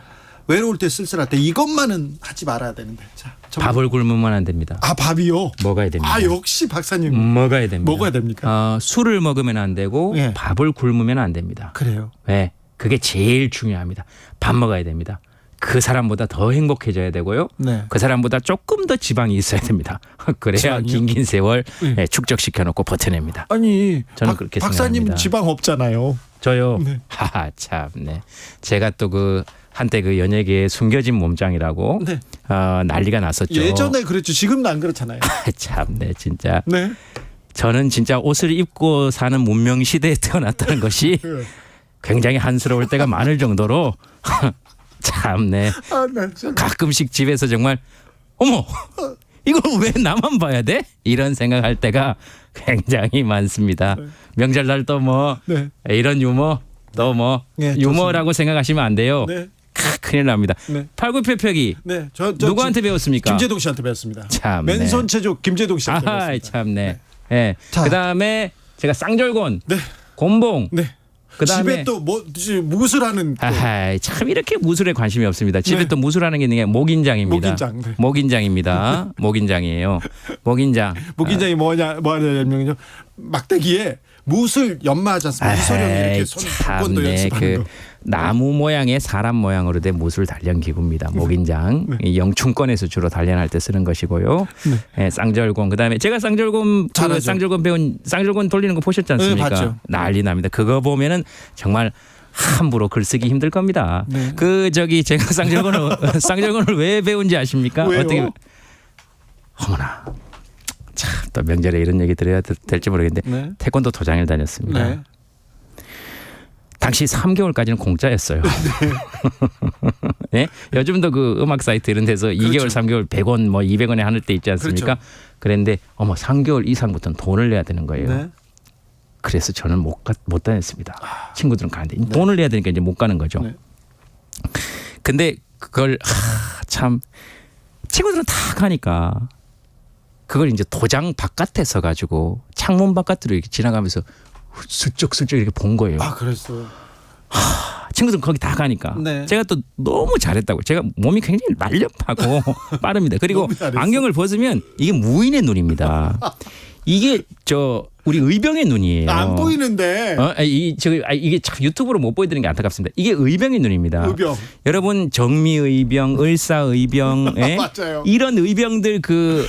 외로울 때 쓸쓸할 때 이것만은 하지 말아야 되는데. 자, 밥을 굶으면 안 됩니다. 아, 밥이요. 먹어야 됩니다. 아, 역시 박사님. 먹어야 됩니다. 먹어야 됩니까? 술을 먹으면 안 되고 예. 밥을 굶으면 안 됩니다. 그래요. 네, 그게 제일 중요합니다. 밥 먹어야 됩니다. 그 사람보다 더 행복해져야 되고요. 네. 그 사람보다 조금 더 지방이 있어야 됩니다. 그래야 지방이요? 긴 세월 네. 축적시켜놓고 버텨냅니다. 아니, 저는 그렇게 박사님 생각합니다. 지방 없잖아요. 저요. 네. 하하 참. 네. 제가 또 그 한때 그 연예계의 숨겨진 몸짱이라고 네. 난리가 났었죠. 예전에 그랬죠. 지금은 안 그렇잖아요. 참, 네, 진짜. 네. 저는 진짜 옷을 입고 사는 문명 시대에 태어났다는 것이 네. 굉장히 한스러울 때가 많을 정도로 참, 네. 아, 나 참. 가끔씩 집에서 정말 어머 이걸 왜 나만 봐야 돼? 이런 생각할 때가 굉장히 많습니다. 명절날 또 뭐 네. 이런 유머 또 뭐 네, 유머라고 생각하시면 안 돼요. 네. 큰일 납니다. 네. 팔굽혀펴기 네. 저 누구한테 배웠습니까? 김제동 씨한테 배웠습니다. 참, 네. 맨손 체조 김제동 씨한테 아하 배웠습니다. 참네. 예. 자. 그다음에 제가 쌍절곤, 네. 곤봉. 네. 그다음에 집에 또 뭐 무술하는 또 아하 참 이렇게 무술에 관심이 없습니다. 집에 네. 또 무술하는 게 있는 게 목인장입니다. 목인장, 네. 목인장입니다. 목인장이에요. 목인장. 목인장이 뭐냐면요. 막대기에 무술 연마하지 않습니까? 이소룡이 이렇게 손 태권도 연습하는 그 거. 나무 모양의 사람 모양으로 된 무술 단련 기구입니다. 목인장. 이 영춘권에서 주로 단련할 때 쓰는 것이고요. 예, 쌍절곤. 그다음에 제가 쌍절곤 잘하죠. 쌍절곤 배운 쌍절곤 돌리는 거 보셨지 않습니까? 네, 봤죠. 난리 납니다. 그거 보면은 정말 함부로 글 쓰기 힘들 겁니다. 네. 그 저기 제가 쌍절곤을 왜 배운지 아십니까? 왜요? 어떻게 어머나. 참 또 명절에 이런 얘기 드려야 될지 모르겠는데 네. 태권도 도장을 다녔습니다. 네. 당시 3개월까지는 공짜였어요. 네? 요즘도 그 음악 사이트 이런 데서 2개월, 3개월 100원 뭐 200원에 하는 때 있지 않습니까? 그렇죠. 그런데 어머 3개월 이상부터는 돈을 내야 되는 거예요. 네. 그래서 저는 못 다녔습니다. 친구들은 가는데 돈을 내야 되니까 이제 못 가는 거죠. 네. 근데 그걸 참 친구들은 다 가니까 그걸 이제 도장 바깥에서 가지고 창문 바깥으로 이렇게 지나가면서 슬쩍슬쩍 이렇게 본 거예요. 아, 그랬어요. 친구들은 거기 다 가니까 네. 제가 또 너무 잘했다고. 제가 몸이 굉장히 날렵하고 빠릅니다. 그리고 너무 잘했어. 안경을 벗으면 이게 무인의 눈입니다. 이게 우리 의병의 눈이에요. 안 보이는데. 이게 참 유튜브로 못 보여드리는 게 안타깝습니다. 이게 의병의 눈입니다. 의병. 여러분 정미의병, 을사의병, 예? 맞아요. 이런 의병들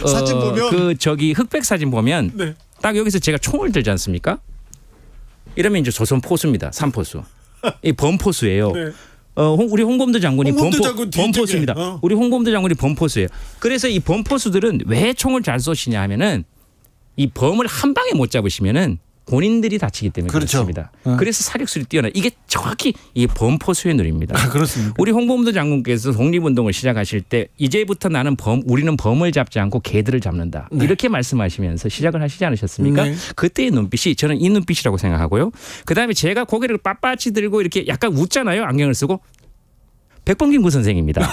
사진 보면. 흑백 사진 보면 네. 딱 여기서 제가 총을 들지 않습니까? 이러면 이제 조선 포수입니다. 삼포수. 이 범포수예요. 네. 우리 홍범도 장군이 홍범도 장군 뒤쪽에. 범포수입니다. 우리 홍범도 장군이 범포수예요. 그래서 이 범포수들은 왜 총을 잘 쏘시냐 하면은 이 범을 한 방에 못 잡으시면은 본인들이 다치기 때문에 그렇죠. 그렇습니다. 그래서 사격술이 뛰어나. 이게 정확히 이 범포수의 눈입니다. 아, 그렇습니까? 우리 홍범도 장군께서 독립운동을 시작하실 때 이제부터 우리는 범을 잡지 않고 개들을 잡는다. 이렇게 말씀하시면서 시작을 하시지 않으셨습니까? 네. 그때의 눈빛이 저는 이 눈빛이라고 생각하고요. 그다음에 제가 고개를 빳빳이 들고 이렇게 약간 웃잖아요. 안경을 쓰고. 백범김구 선생입니다.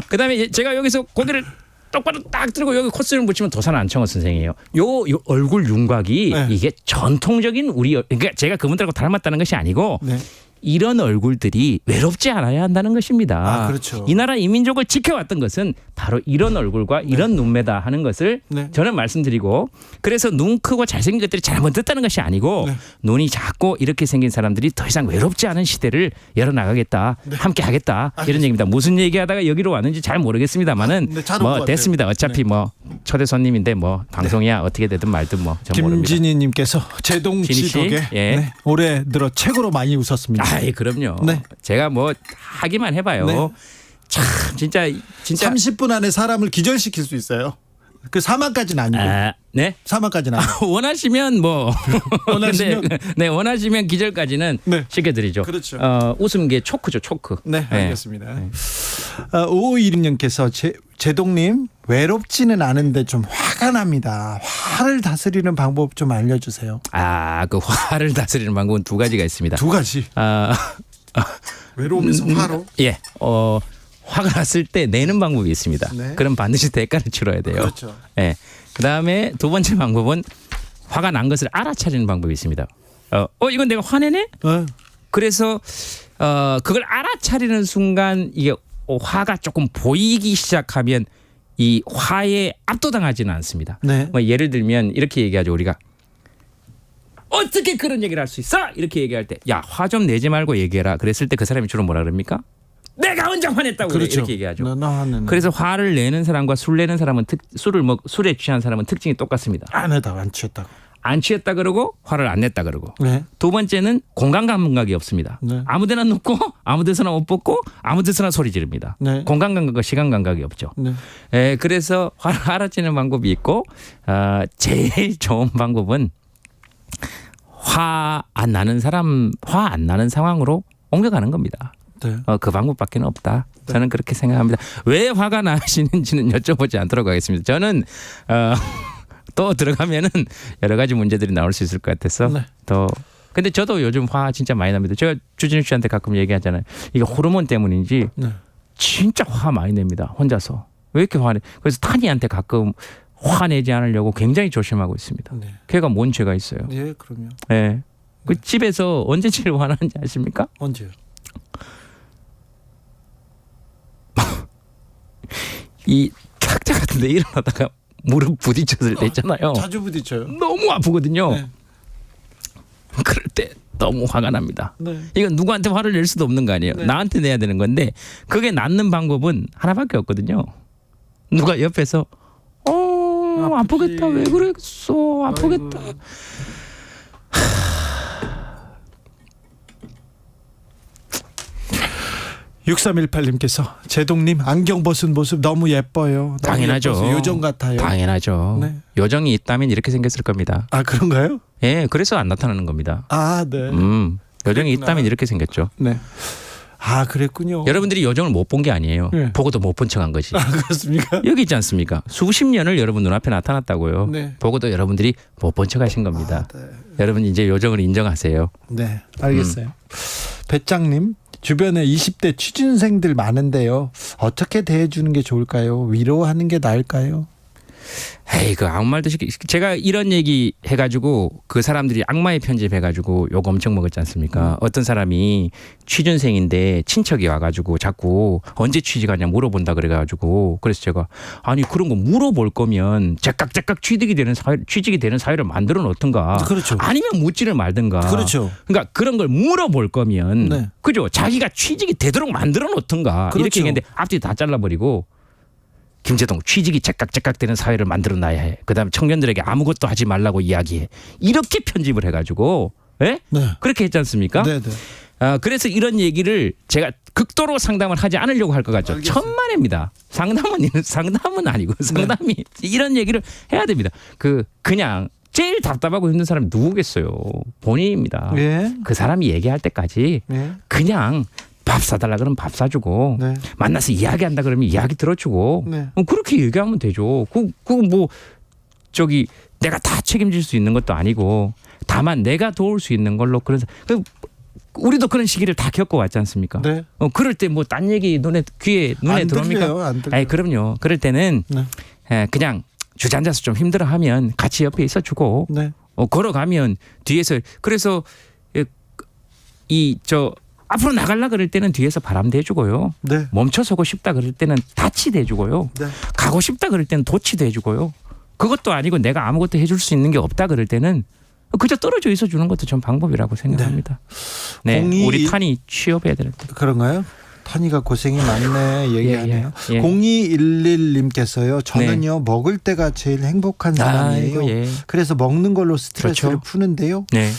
그다음에 제가 여기서 고개를 똑바로 딱 들고 여기 코스를 붙이면 도산 안청호 선생이에요. 요 얼굴 윤곽이 네. 이게 전통적인 그러니까 제가 그분들하고 닮았다는 것이 아니고 네. 이런 얼굴들이 외롭지 않아야 한다는 것입니다. 아, 그렇죠. 이 나라 이민족을 지켜왔던 것은 바로 이런 얼굴과 이런 눈매다 하는 것을 네. 저는 말씀드리고 그래서 눈 크고 잘생긴 것들이 잘못됐다는 것이 아니고 네. 눈이 작고 이렇게 생긴 사람들이 더 이상 외롭지 않은 시대를 열어나가겠다. 함께 하겠다. 이런 얘기입니다. 무슨 얘기하다가 여기로 왔는지 잘 모르겠습니다만은 네, 잘온 것 뭐 같아요. 됐습니다. 어차피 뭐 초대 손님인데 뭐 방송이야 어떻게 되든 말든 뭐 전 모릅니다. 김진희님께서 제동 진희 씨 씨? 덕에 예. 네, 올해 들어 최고로 많이 웃었습니다. 아이 그럼요. 네. 제가 뭐 하기만 해봐요. 네. 참 진짜 30분 안에 사람을 기절시킬 수 있어요. 그 사망까지는 아니고. 네. 사망까지는 아니고. 원하시면 뭐 원하시면? 네 원하시면 기절까지는 네. 시켜드리죠. 그렇죠. 웃음계 초크죠 초크. 네, 알겠습니다. 5516님께서 제동님 외롭지는 않은데 좀 화가 납니다. 화를 다스리는 방법 좀 알려주세요. 그 화를 다스리는 방법은 두 가지가 있습니다. 두 가지. 외로우면서 화로. 예. 화가 났을 때 내는 방법이 있습니다. 네. 그럼 반드시 대가를 치러야 돼요. 그렇죠. 예. 그다음에 두 번째 방법은 화가 난 것을 알아차리는 방법이 있습니다. 이건 내가 화내네? 그래서 그걸 알아차리는 순간 이게 화가 조금 보이기 시작하면 이 화에 압도당하지는 않습니다. 네. 뭐 예를 들면 이렇게 얘기하죠. 우리가 어떻게 그런 얘기를 할 수 있어? 이렇게 얘기할 때 야, 화 좀 내지 말고 얘기해라. 그랬을 때 그 사람이 주로 뭐라 그럽니까? 내가 언제 화냈다고 그래. 그렇죠. 이렇게 얘기하죠. 화는 그래서 화를 내는 사람과 술 내는 사람은 술에 취한 사람은 특징이 똑같습니다. 안 취했다고. 안 취했다 그러고 화를 안 냈다 그러고. 네. 두 번째는 공간 감각이 없습니다. 네. 아무데나 눕고 아무데서나 옷 벗고 아무데서나 소리 지릅니다. 네. 공간 감각과 시간 감각이 없죠. 네. 그래서 화를 알아채는 방법이 있고 제일 좋은 방법은 화 안 나는 상황으로 옮겨가는 겁니다. 네. 그 방법밖에 없다. 저는 그렇게 생각합니다. 왜 화가 나시는지는 여쭤보지 않도록 하겠습니다. 저는 또 들어가면은 여러 가지 문제들이 나올 수 있을 것 같아서 네. 근데 저도 요즘 화 진짜 많이 납니다. 제가 주진우 씨한테 가끔 얘기하잖아요. 이게 호르몬 때문인지 네. 진짜 화 많이 냅니다. 혼자서. 왜 이렇게 화내? 그래서 타니한테 가끔 화내지 않으려고 굉장히 조심하고 있습니다. 네. 걔가 뭔 죄가 있어요? 예, 그럼요. 예. 그 집에서 언제 제일 화나는지 아십니까? 언제요? 이 탁자 같은 데 일어나다가 무릎 부딪혔을 때 있잖아요. 자주 부딪혀요. 너무 아프거든요. 네. 그럴 때 너무 화가 납니다. 네. 이건 누구한테 화를 낼 수도 없는 거 아니에요. 네. 나한테 내야 되는 건데 그게 낫는 방법은 하나밖에 없거든요. 누가 옆에서 아프겠다. 왜 그랬어? 아프겠다. 6318님께서 제동님 안경 벗은 모습 너무 예뻐요. 너무 당연하죠. 예뻐서 요정 같아요. 당연하죠. 네. 요정이 있다면 이렇게 생겼을 겁니다. 아, 그런가요? 예, 그래서 안 나타나는 겁니다. 아, 네. 요정이 그랬구나. 있다면 이렇게 생겼죠. 네. 아, 그랬군요. 여러분들이 요정을 못 본 게 아니에요. 네. 보고도 못 본 척한 것이. 아, 그렇습니까? 여기 있지 않습니까? 수십 년을 여러분 눈앞에 나타났다고요. 네. 보고도 여러분들이 못 본 척하신 겁니다. 네. 여러분 이제 요정을 인정하세요. 네, 알겠어요. 배짱님, 주변에 20대 취준생들 많은데요. 어떻게 대해주는 게 좋을까요? 위로하는 게 나을까요? 에이, 그 아무 말도 시키. 제가 이런 얘기 해가지고 그 사람들이 악마의 편집 해가지고 욕 엄청 먹었지 않습니까? 어떤 사람이 취준생인데 친척이 와가지고 자꾸 언제 취직하냐 물어본다 그래가지고 그래서 제가 아니 그런 거 물어볼 거면 제깍제깍 취직이 되는 사회를 만들어 놓든가. 그렇죠. 아니면 묻지를 말든가. 그렇죠. 그러니까 그런 걸 물어볼 거면 네. 그죠? 자기가 취직이 되도록 만들어 놓든가. 그렇죠. 이렇게 얘기했는데 앞뒤 다 잘라버리고. 김제동 취직이 제깍제깍 되는 사회를 만들어 놔야 해. 그다음에 청년들에게 아무것도 하지 말라고 이야기해. 이렇게 편집을 해가지고, 예? 네. 그렇게 했지 않습니까? 네, 네. 그래서 이런 얘기를 제가 극도로 상담을 하지 않으려고 할 것 같죠. 알겠습니다. 천만에입니다. 상담은 아니고 상담이 이런 얘기를 해야 됩니다. 그냥 제일 답답하고 힘든 사람이 누구겠어요? 본인입니다. 예. 그 사람이 얘기할 때까지 예. 그냥. 밥 사달라 그러면 밥 사주고 네. 만나서 이야기한다 그러면 이야기 들어주고 네. 그렇게 얘기하면 되죠. 그거 뭐 저기 내가 다 책임질 수 있는 것도 아니고 다만 내가 도울 수 있는 걸로 그래서 우리도 그런 시기를 다 겪어왔지 않습니까? 네. 그럴 때 뭐 딴 얘기 눈에 안 들어옵니까? 들려요, 안 들려요. 아니 그럼요. 그럴 때는 네. 그냥 주저앉아서 좀 힘들어하면 같이 옆에 있어주고 네. 걸어가면 뒤에서 그래서 앞으로 나가려 그럴 때는 뒤에서 바람 대주고요. 네. 멈춰서고 싶다 그럴 때는 닻이 대주고요. 네. 가고 싶다 그럴 때는 돛이 대주고요. 그것도 아니고 내가 아무것도 해줄 수 있는 게 없다 그럴 때는 그저 떨어져 있어 주는 것도 전 방법이라고 생각합니다. 네, 공이- 우리 탄이 취업해야 되는데. 그런가요? 탄이가 고생이 많네 얘기하네요. 예. 0211님께서요. 저는요 먹을 때가 제일 행복한 사람이에요. 아이고, 예. 그래서 먹는 걸로 스트레스를 그렇죠. 푸는데요. 네.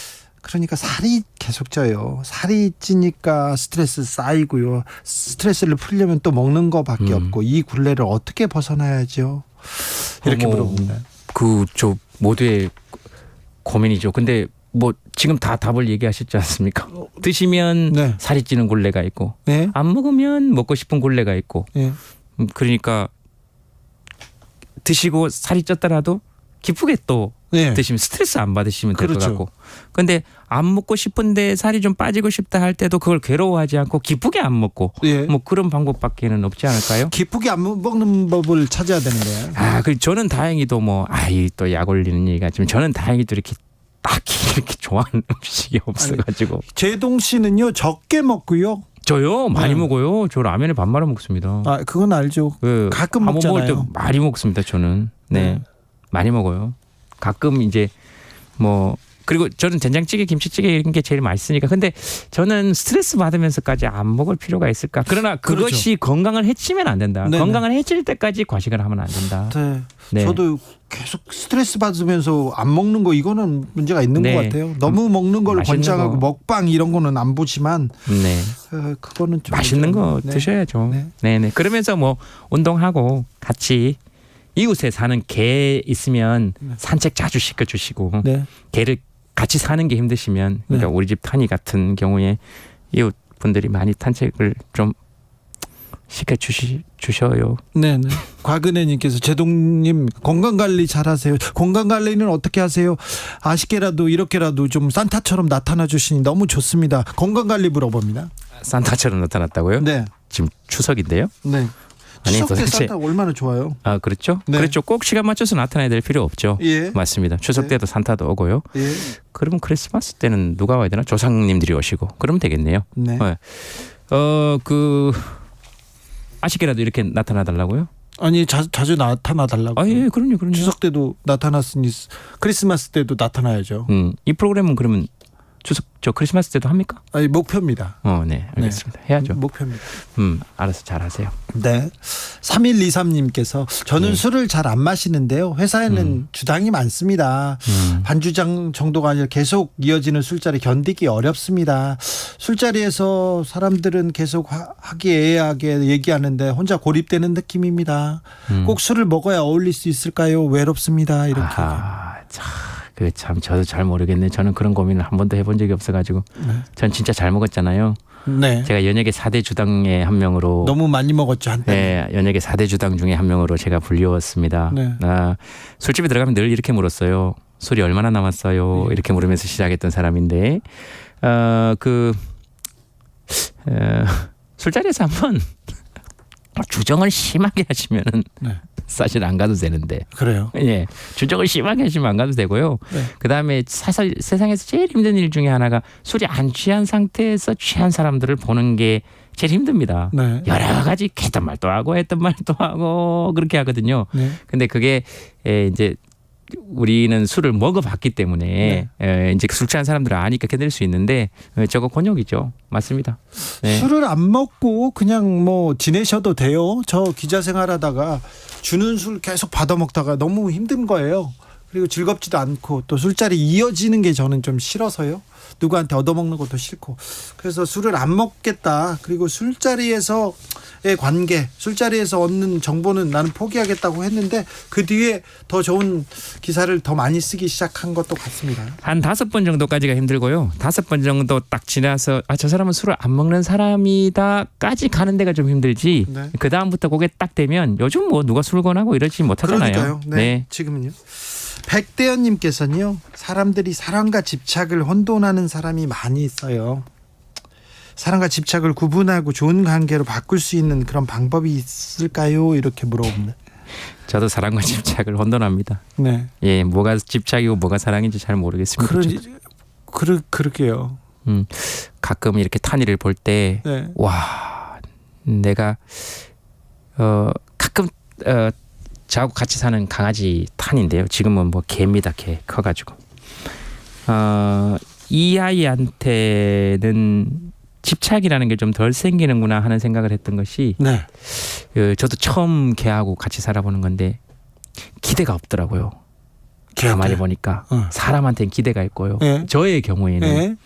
그러니까 살이 계속 쪄요. 살이 찌니까 스트레스 쌓이고요. 스트레스를 풀려면 또 먹는 거밖에 없고 이 굴레를 어떻게 벗어나야죠? 이렇게 뭐, 물어봅니다. 저 모두의 고민이죠. 근데 뭐 지금 다 답을 얘기하셨지 않습니까? 드시면 네. 살이 찌는 굴레가 있고 네. 안 먹으면 먹고 싶은 굴레가 있고 네. 그러니까 드시고 살이 쪘더라도 기쁘게 또 네. 드시면 스트레스 안 받으시면 될 것 그렇죠. 같고 근데 안 먹고 싶은데 살이 좀 빠지고 싶다 할 때도 그걸 괴로워하지 않고 기쁘게 안 먹고 예. 뭐 그런 방법밖에는 없지 않을까요? 기쁘게 안 먹는 법을 찾아야 되는데. 그 저는 다행히도 또 약 올리는 얘기가 지금 저는 다행히도 이렇게 딱히 이렇게 좋아하는 음식이 없어가지고 제동 씨는요 적게 먹고요. 저요 많이 네. 먹어요. 저 라면에 밥 말아 먹습니다. 아 그건 알죠. 가끔 한번 먹을 때 먹잖아요. 많이 먹습니다. 저는 네. 많이 먹어요. 가끔 이제 뭐 그리고 저는 된장찌개, 김치찌개 이런 게 제일 맛있으니까. 근데 저는 스트레스 받으면서까지 안 먹을 필요가 있을까? 그러나 그것이 건강을 해치면 안 된다. 네네. 건강을 해칠 때까지 과식을 하면 안 된다. 네. 네. 저도 계속 스트레스 받으면서 안 먹는 거 이거는 문제가 있는 네. 것 같아요. 너무 먹는 걸 맛있는 권장하고 거. 먹방 이런 거는 안 보지만 네. 그거는 좀 맛있는 거 네. 드셔야죠. 네. 네네. 그러면서 뭐 운동하고 같이 이웃에 사는 개 있으면 산책 자주 시켜주시고 네. 개를 같이 사는 게 힘드시면 그러니까 우리 집 탄이 같은 경우에 이웃 분들이 많이 산책을 좀 시켜주셔요. 네, 네. 곽은혜님께서 제동님 건강 관리 잘하세요. 건강 관리는 어떻게 하세요? 아쉽게라도 이렇게라도 좀 산타처럼 나타나 주시니 너무 좋습니다. 건강 관리 물어봅니다. 산타처럼 나타났다고요? 네, 지금 추석인데요? 네. 아니, 추석 때 도대체- 산타 얼마나 좋아요. 아 그렇죠? 네. 그렇죠. 꼭 시간 맞춰서 나타나야 될 필요 없죠. 예, 맞습니다. 추석 네. 때도 산타도 오고요. 예, 그러면 크리스마스 때는 누가 와야 되나? 조상님들이 오시고 그러면 되겠네요. 네. 아쉽게라도 이렇게 나타나 달라고요? 아니 자주 나타나 달라고. 예, 그럼요. 추석 때도 나타났으니 크리스마스 때도 나타나야죠. 이 프로그램은 그러면 크리스마스 때도 합니까? 아니 목표입니다. 네, 알겠습니다. 해야죠. 목표입니다. 알아서 잘하세요. 네. 3123님께서 저는 네. 술을 잘 안 마시는데요. 회사에는 주당이 많습니다. 반주당 정도가 아니라 계속 이어지는 술자리 견디기 어렵습니다. 술자리에서 사람들은 계속 화기애애하게 얘기하는데 혼자 고립되는 느낌입니다. 꼭 술을 먹어야 어울릴 수 있을까요? 외롭습니다. 이렇게. 참 저도 잘 모르겠네. 저는 그런 고민을 한 번도 해본 적이 없어가지고 전 진짜 잘 먹었잖아요. 네. 제가 연예계 4대 주당의 한 명으로 너무 많이 먹었죠 한때. 네, 연예계 4대 주당 중에 한 명으로 제가 불리웠습니다. 네. 술집에 들어가면 늘 이렇게 물었어요. 술이 얼마나 남았어요? 이렇게 물으면서 시작했던 사람인데 술자리에서 한번 주정을 심하게 하시면은 네. 사실 안 가도 되는데. 그래요. 예, 주정을 심하게 하시면 안 가도 되고요. 네. 그다음에 사실 세상에서 제일 힘든 일 중에 하나가 술이 안 취한 상태에서 취한 사람들을 보는 게 제일 힘듭니다. 네. 여러 가지 했던 말도 하고 했던 말도 하고 그렇게 하거든요. 네. 근데 그게 이제 우리는 술을 먹어봤기 때문에 이제 술 취한 사람들은 아니까 견딜 수 있는데 저거 곤욕이죠. 맞습니다. 네. 술을 안 먹고 그냥 뭐 지내셔도 돼요. 저 기자 생활하다가 주는 술 계속 받아 먹다가 너무 힘든 거예요. 그리고 즐겁지도 않고 또 술자리 이어지는 게 저는 좀 싫어서요. 누구한테 얻어먹는 것도 싫고. 그래서 술을 안 먹겠다. 그리고 술자리에서의 관계, 술자리에서 얻는 정보는 나는 포기하겠다고 했는데 그 뒤에 더 좋은 기사를 더 많이 쓰기 시작한 것도 같습니다. 한 5번 정도까지가 힘들고요. 5번 정도 딱 지나서 저 사람은 술을 안 먹는 사람이다까지 가는 데가 좀 힘들지. 네. 그 다음부터 그게 딱 되면 요즘 뭐 누가 술 권하고 이러지 못하잖아요. 그러니까요. 네. 지금은요. 백대현님께서는요. 사람들이 사랑과 집착을 혼돈하는 사람이 많이 있어요. 사랑과 집착을 구분하고 좋은 관계로 바꿀 수 있는 그런 방법이 있을까요? 이렇게 물어봅니다. 저도 사랑과 집착을 혼돈합니다. 네. 예, 뭐가 집착이고 뭐가 사랑인지 잘 모르겠습니다. 그러게요. 가끔 이렇게 탄이를 볼 때 네. 와, 내가 가끔 저하고 같이 사는 강아지 탄인데요. 지금은 뭐 개입니다. 개 커가지고 이 아이한테는 집착이라는 게 좀 덜 생기는구나 하는 생각을 했던 것이 네. 저도 처음 개하고 같이 살아보는 건데 기대가 없더라고요. 가만히 보니까 사람한테는 기대가 있고요. 네. 저의 경우에는 네.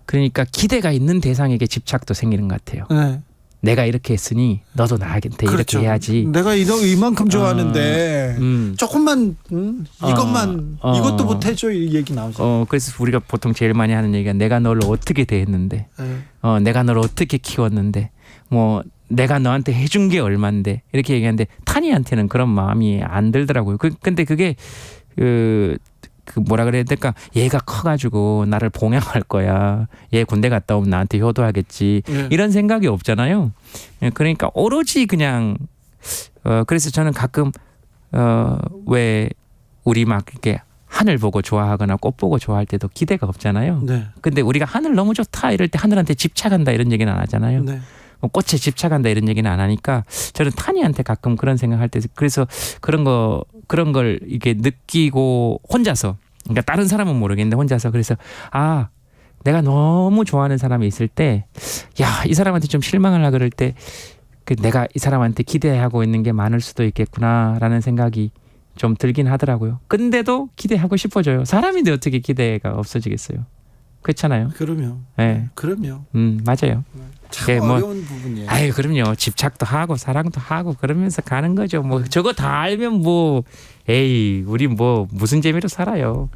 그러니까 기대가 있는 대상에게 집착도 생기는 것 같아요. 네. 내가 이렇게 했으니 너도 나한테 그렇죠. 이렇게 해야지. 내가 이만큼 좋아하는데 조금만 이것만 이것도 못 해줘 이 얘기 나오죠. 그래서 우리가 보통 제일 많이 하는 얘기가 내가 너를 어떻게 대했는데, 네. 내가 너를 어떻게 키웠는데, 뭐 내가 너한테 해준 게 얼만데 이렇게 얘기하는데 타니한테는 그런 마음이 안 들더라고요. 근데 그게 그 뭐라 그래야 될까? 얘가 커가지고 나를 봉양할 거야. 얘 군대 갔다 오면 나한테 효도하겠지. 네. 이런 생각이 없잖아요. 그러니까 오로지 그냥 그래서 저는 가끔 왜 우리 막 이렇게 하늘 보고 좋아하거나 꽃 보고 좋아할 때도 기대가 없잖아요. 네. 근데 우리가 하늘 너무 좋다 이럴 때 하늘한테 집착한다 이런 얘기는 안 하잖아요. 네. 뭐 꽃에 집착한다 이런 얘기는 안 하니까 저는 타니한테 가끔 그런 생각할 때 그래서 그런 걸 이게 느끼고 혼자서 그러니까 다른 사람은 모르겠는데 혼자서 그래서 내가 너무 좋아하는 사람이 있을 때 야, 이 사람한테 좀 실망하려 그럴 때 내가 이 사람한테 기대하고 있는 게 많을 수도 있겠구나라는 생각이 좀 들긴 하더라고요. 근데도 기대하고 싶어져요. 사람인데 어떻게 기대가 없어지겠어요. 그렇잖아요. 그럼요. 네. 그럼요. 맞아요. 참 뭐, 어려운 부분이에요. 아유, 그럼요. 집착도 하고 사랑도 하고 그러면서 가는 거죠. 뭐 저거 다 알면 뭐 에이, 우리 뭐 무슨 재미로 살아요.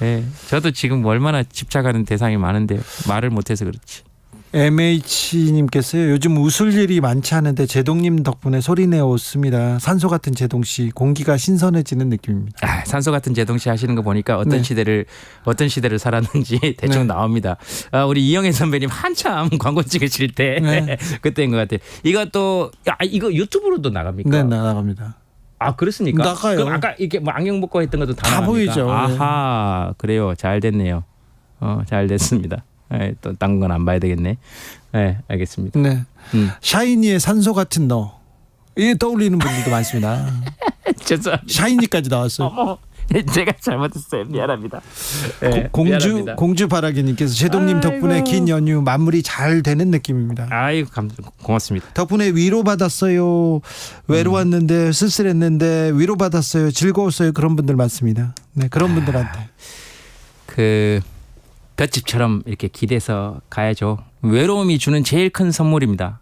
예. 저도 지금 얼마나 집착하는 대상이 많은데 말을 못해서 그렇지. MH님께서요. 요즘 웃을 일이 많지 않은데 제동님 덕분에 소리내어 웃습니다. 산소 같은 제동 씨 공기가 신선해지는 느낌입니다. 산소 같은 제동 씨 하시는 거 보니까 어떤 네. 시대를 살았는지 대충 네. 나옵니다. 우리 이영애 선배님 한참 광고 찍으실 때 네. 그때인 것 같아요. 이것도 이거 유튜브로도 나갑니까? 네, 나갑니다. 그렇습니까? 나가요. 그럼 아까 이렇게 뭐 안경 벗고 했던 것도 다 다 나갑니까? 보이죠. 아하, 그래요. 잘 됐네요. 잘 됐습니다. 또 딴 건 안 봐야 되겠네. 네, 알겠습니다. 네. 샤이니의 산소 같은 너. 이 떠올리는 분들도 많습니다. 죄송합니다. 샤이니까지 나왔어요. 제가 잘못했어요. 미안합니다. 네, 미안합니다. 공주 바라기님께서 제동님 덕분에 긴 연휴 마무리 잘 되는 느낌입니다. 아이고 고맙습니다. 덕분에 위로받았어요. 외로웠는데 쓸쓸했는데 위로받았어요. 즐거웠어요. 그런 분들 많습니다. 네, 그런 분들한테 볏집처럼 이렇게 기대서 가야죠. 외로움이 주는 제일 큰 선물입니다.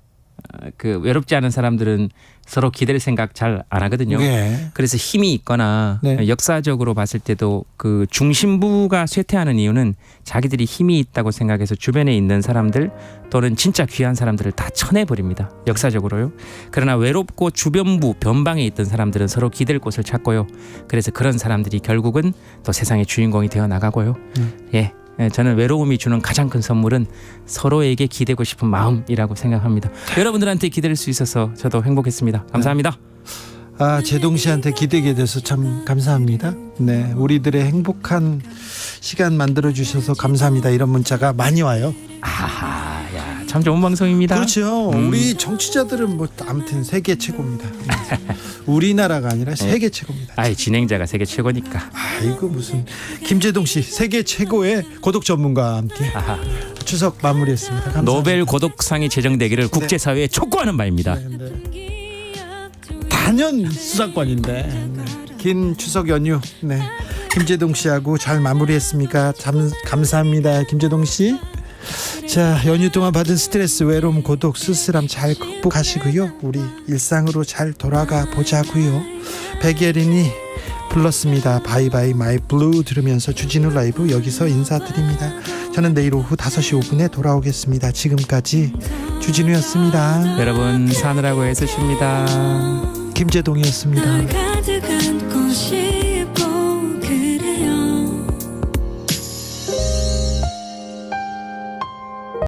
외롭지 않은 사람들은 서로 기댈 생각 잘 안 하거든요. 네. 그래서 힘이 있거나 네. 역사적으로 봤을 때도 그 중심부가 쇠퇴하는 이유는 자기들이 힘이 있다고 생각해서 주변에 있는 사람들 또는 진짜 귀한 사람들을 다 쳐내버립니다. 역사적으로요. 그러나 외롭고 주변부 변방에 있던 사람들은 서로 기댈 곳을 찾고요. 그래서 그런 사람들이 결국은 또 세상의 주인공이 되어 나가고요. 예. 저는 외로움이 주는 가장 큰 선물은 서로에게 기대고 싶은 마음이라고 생각합니다. 여러분들한테 기댈 수 있어서 저도 행복했습니다. 감사합니다. 제동 씨한테 기대게 돼서 참 감사합니다. 네, 우리들의 행복한 시간 만들어 주셔서 감사합니다. 이런 문자가 많이 와요. 야, 참 좋은 방송입니다. 그렇죠. 우리 정치자들은 뭐 아무튼 세계 최고입니다. 우리나라가 아니라 세계 최고입니다. 진행자가 세계 최고니까. 이거 무슨 김제동 씨 세계 최고의 고독 전문가와 함께 추석 마무리했습니다. 감사합니다. 노벨 고독상이 제정되기를 국제사회에 촉구하는 바입니다. 단연 수상권인데 긴 추석 연휴 김제동 씨하고 잘 마무리했습니까? 참 감사합니다, 김제동 씨. 자, 연휴 동안 받은 스트레스, 외로움, 고독, 쓸쓸함 잘 극복하시고요. 우리 일상으로 잘 돌아가 보자고요. 백예린이 불렀습니다. 바이바이 마이 블루 들으면서 주진우 라이브 여기서 인사드립니다. 저는 내일 오후 5시 5분에 돌아오겠습니다. 지금까지 주진우였습니다. 여러분 사느라고 애쓰십니다. 김제동이었습니다. 가득 안고 싶어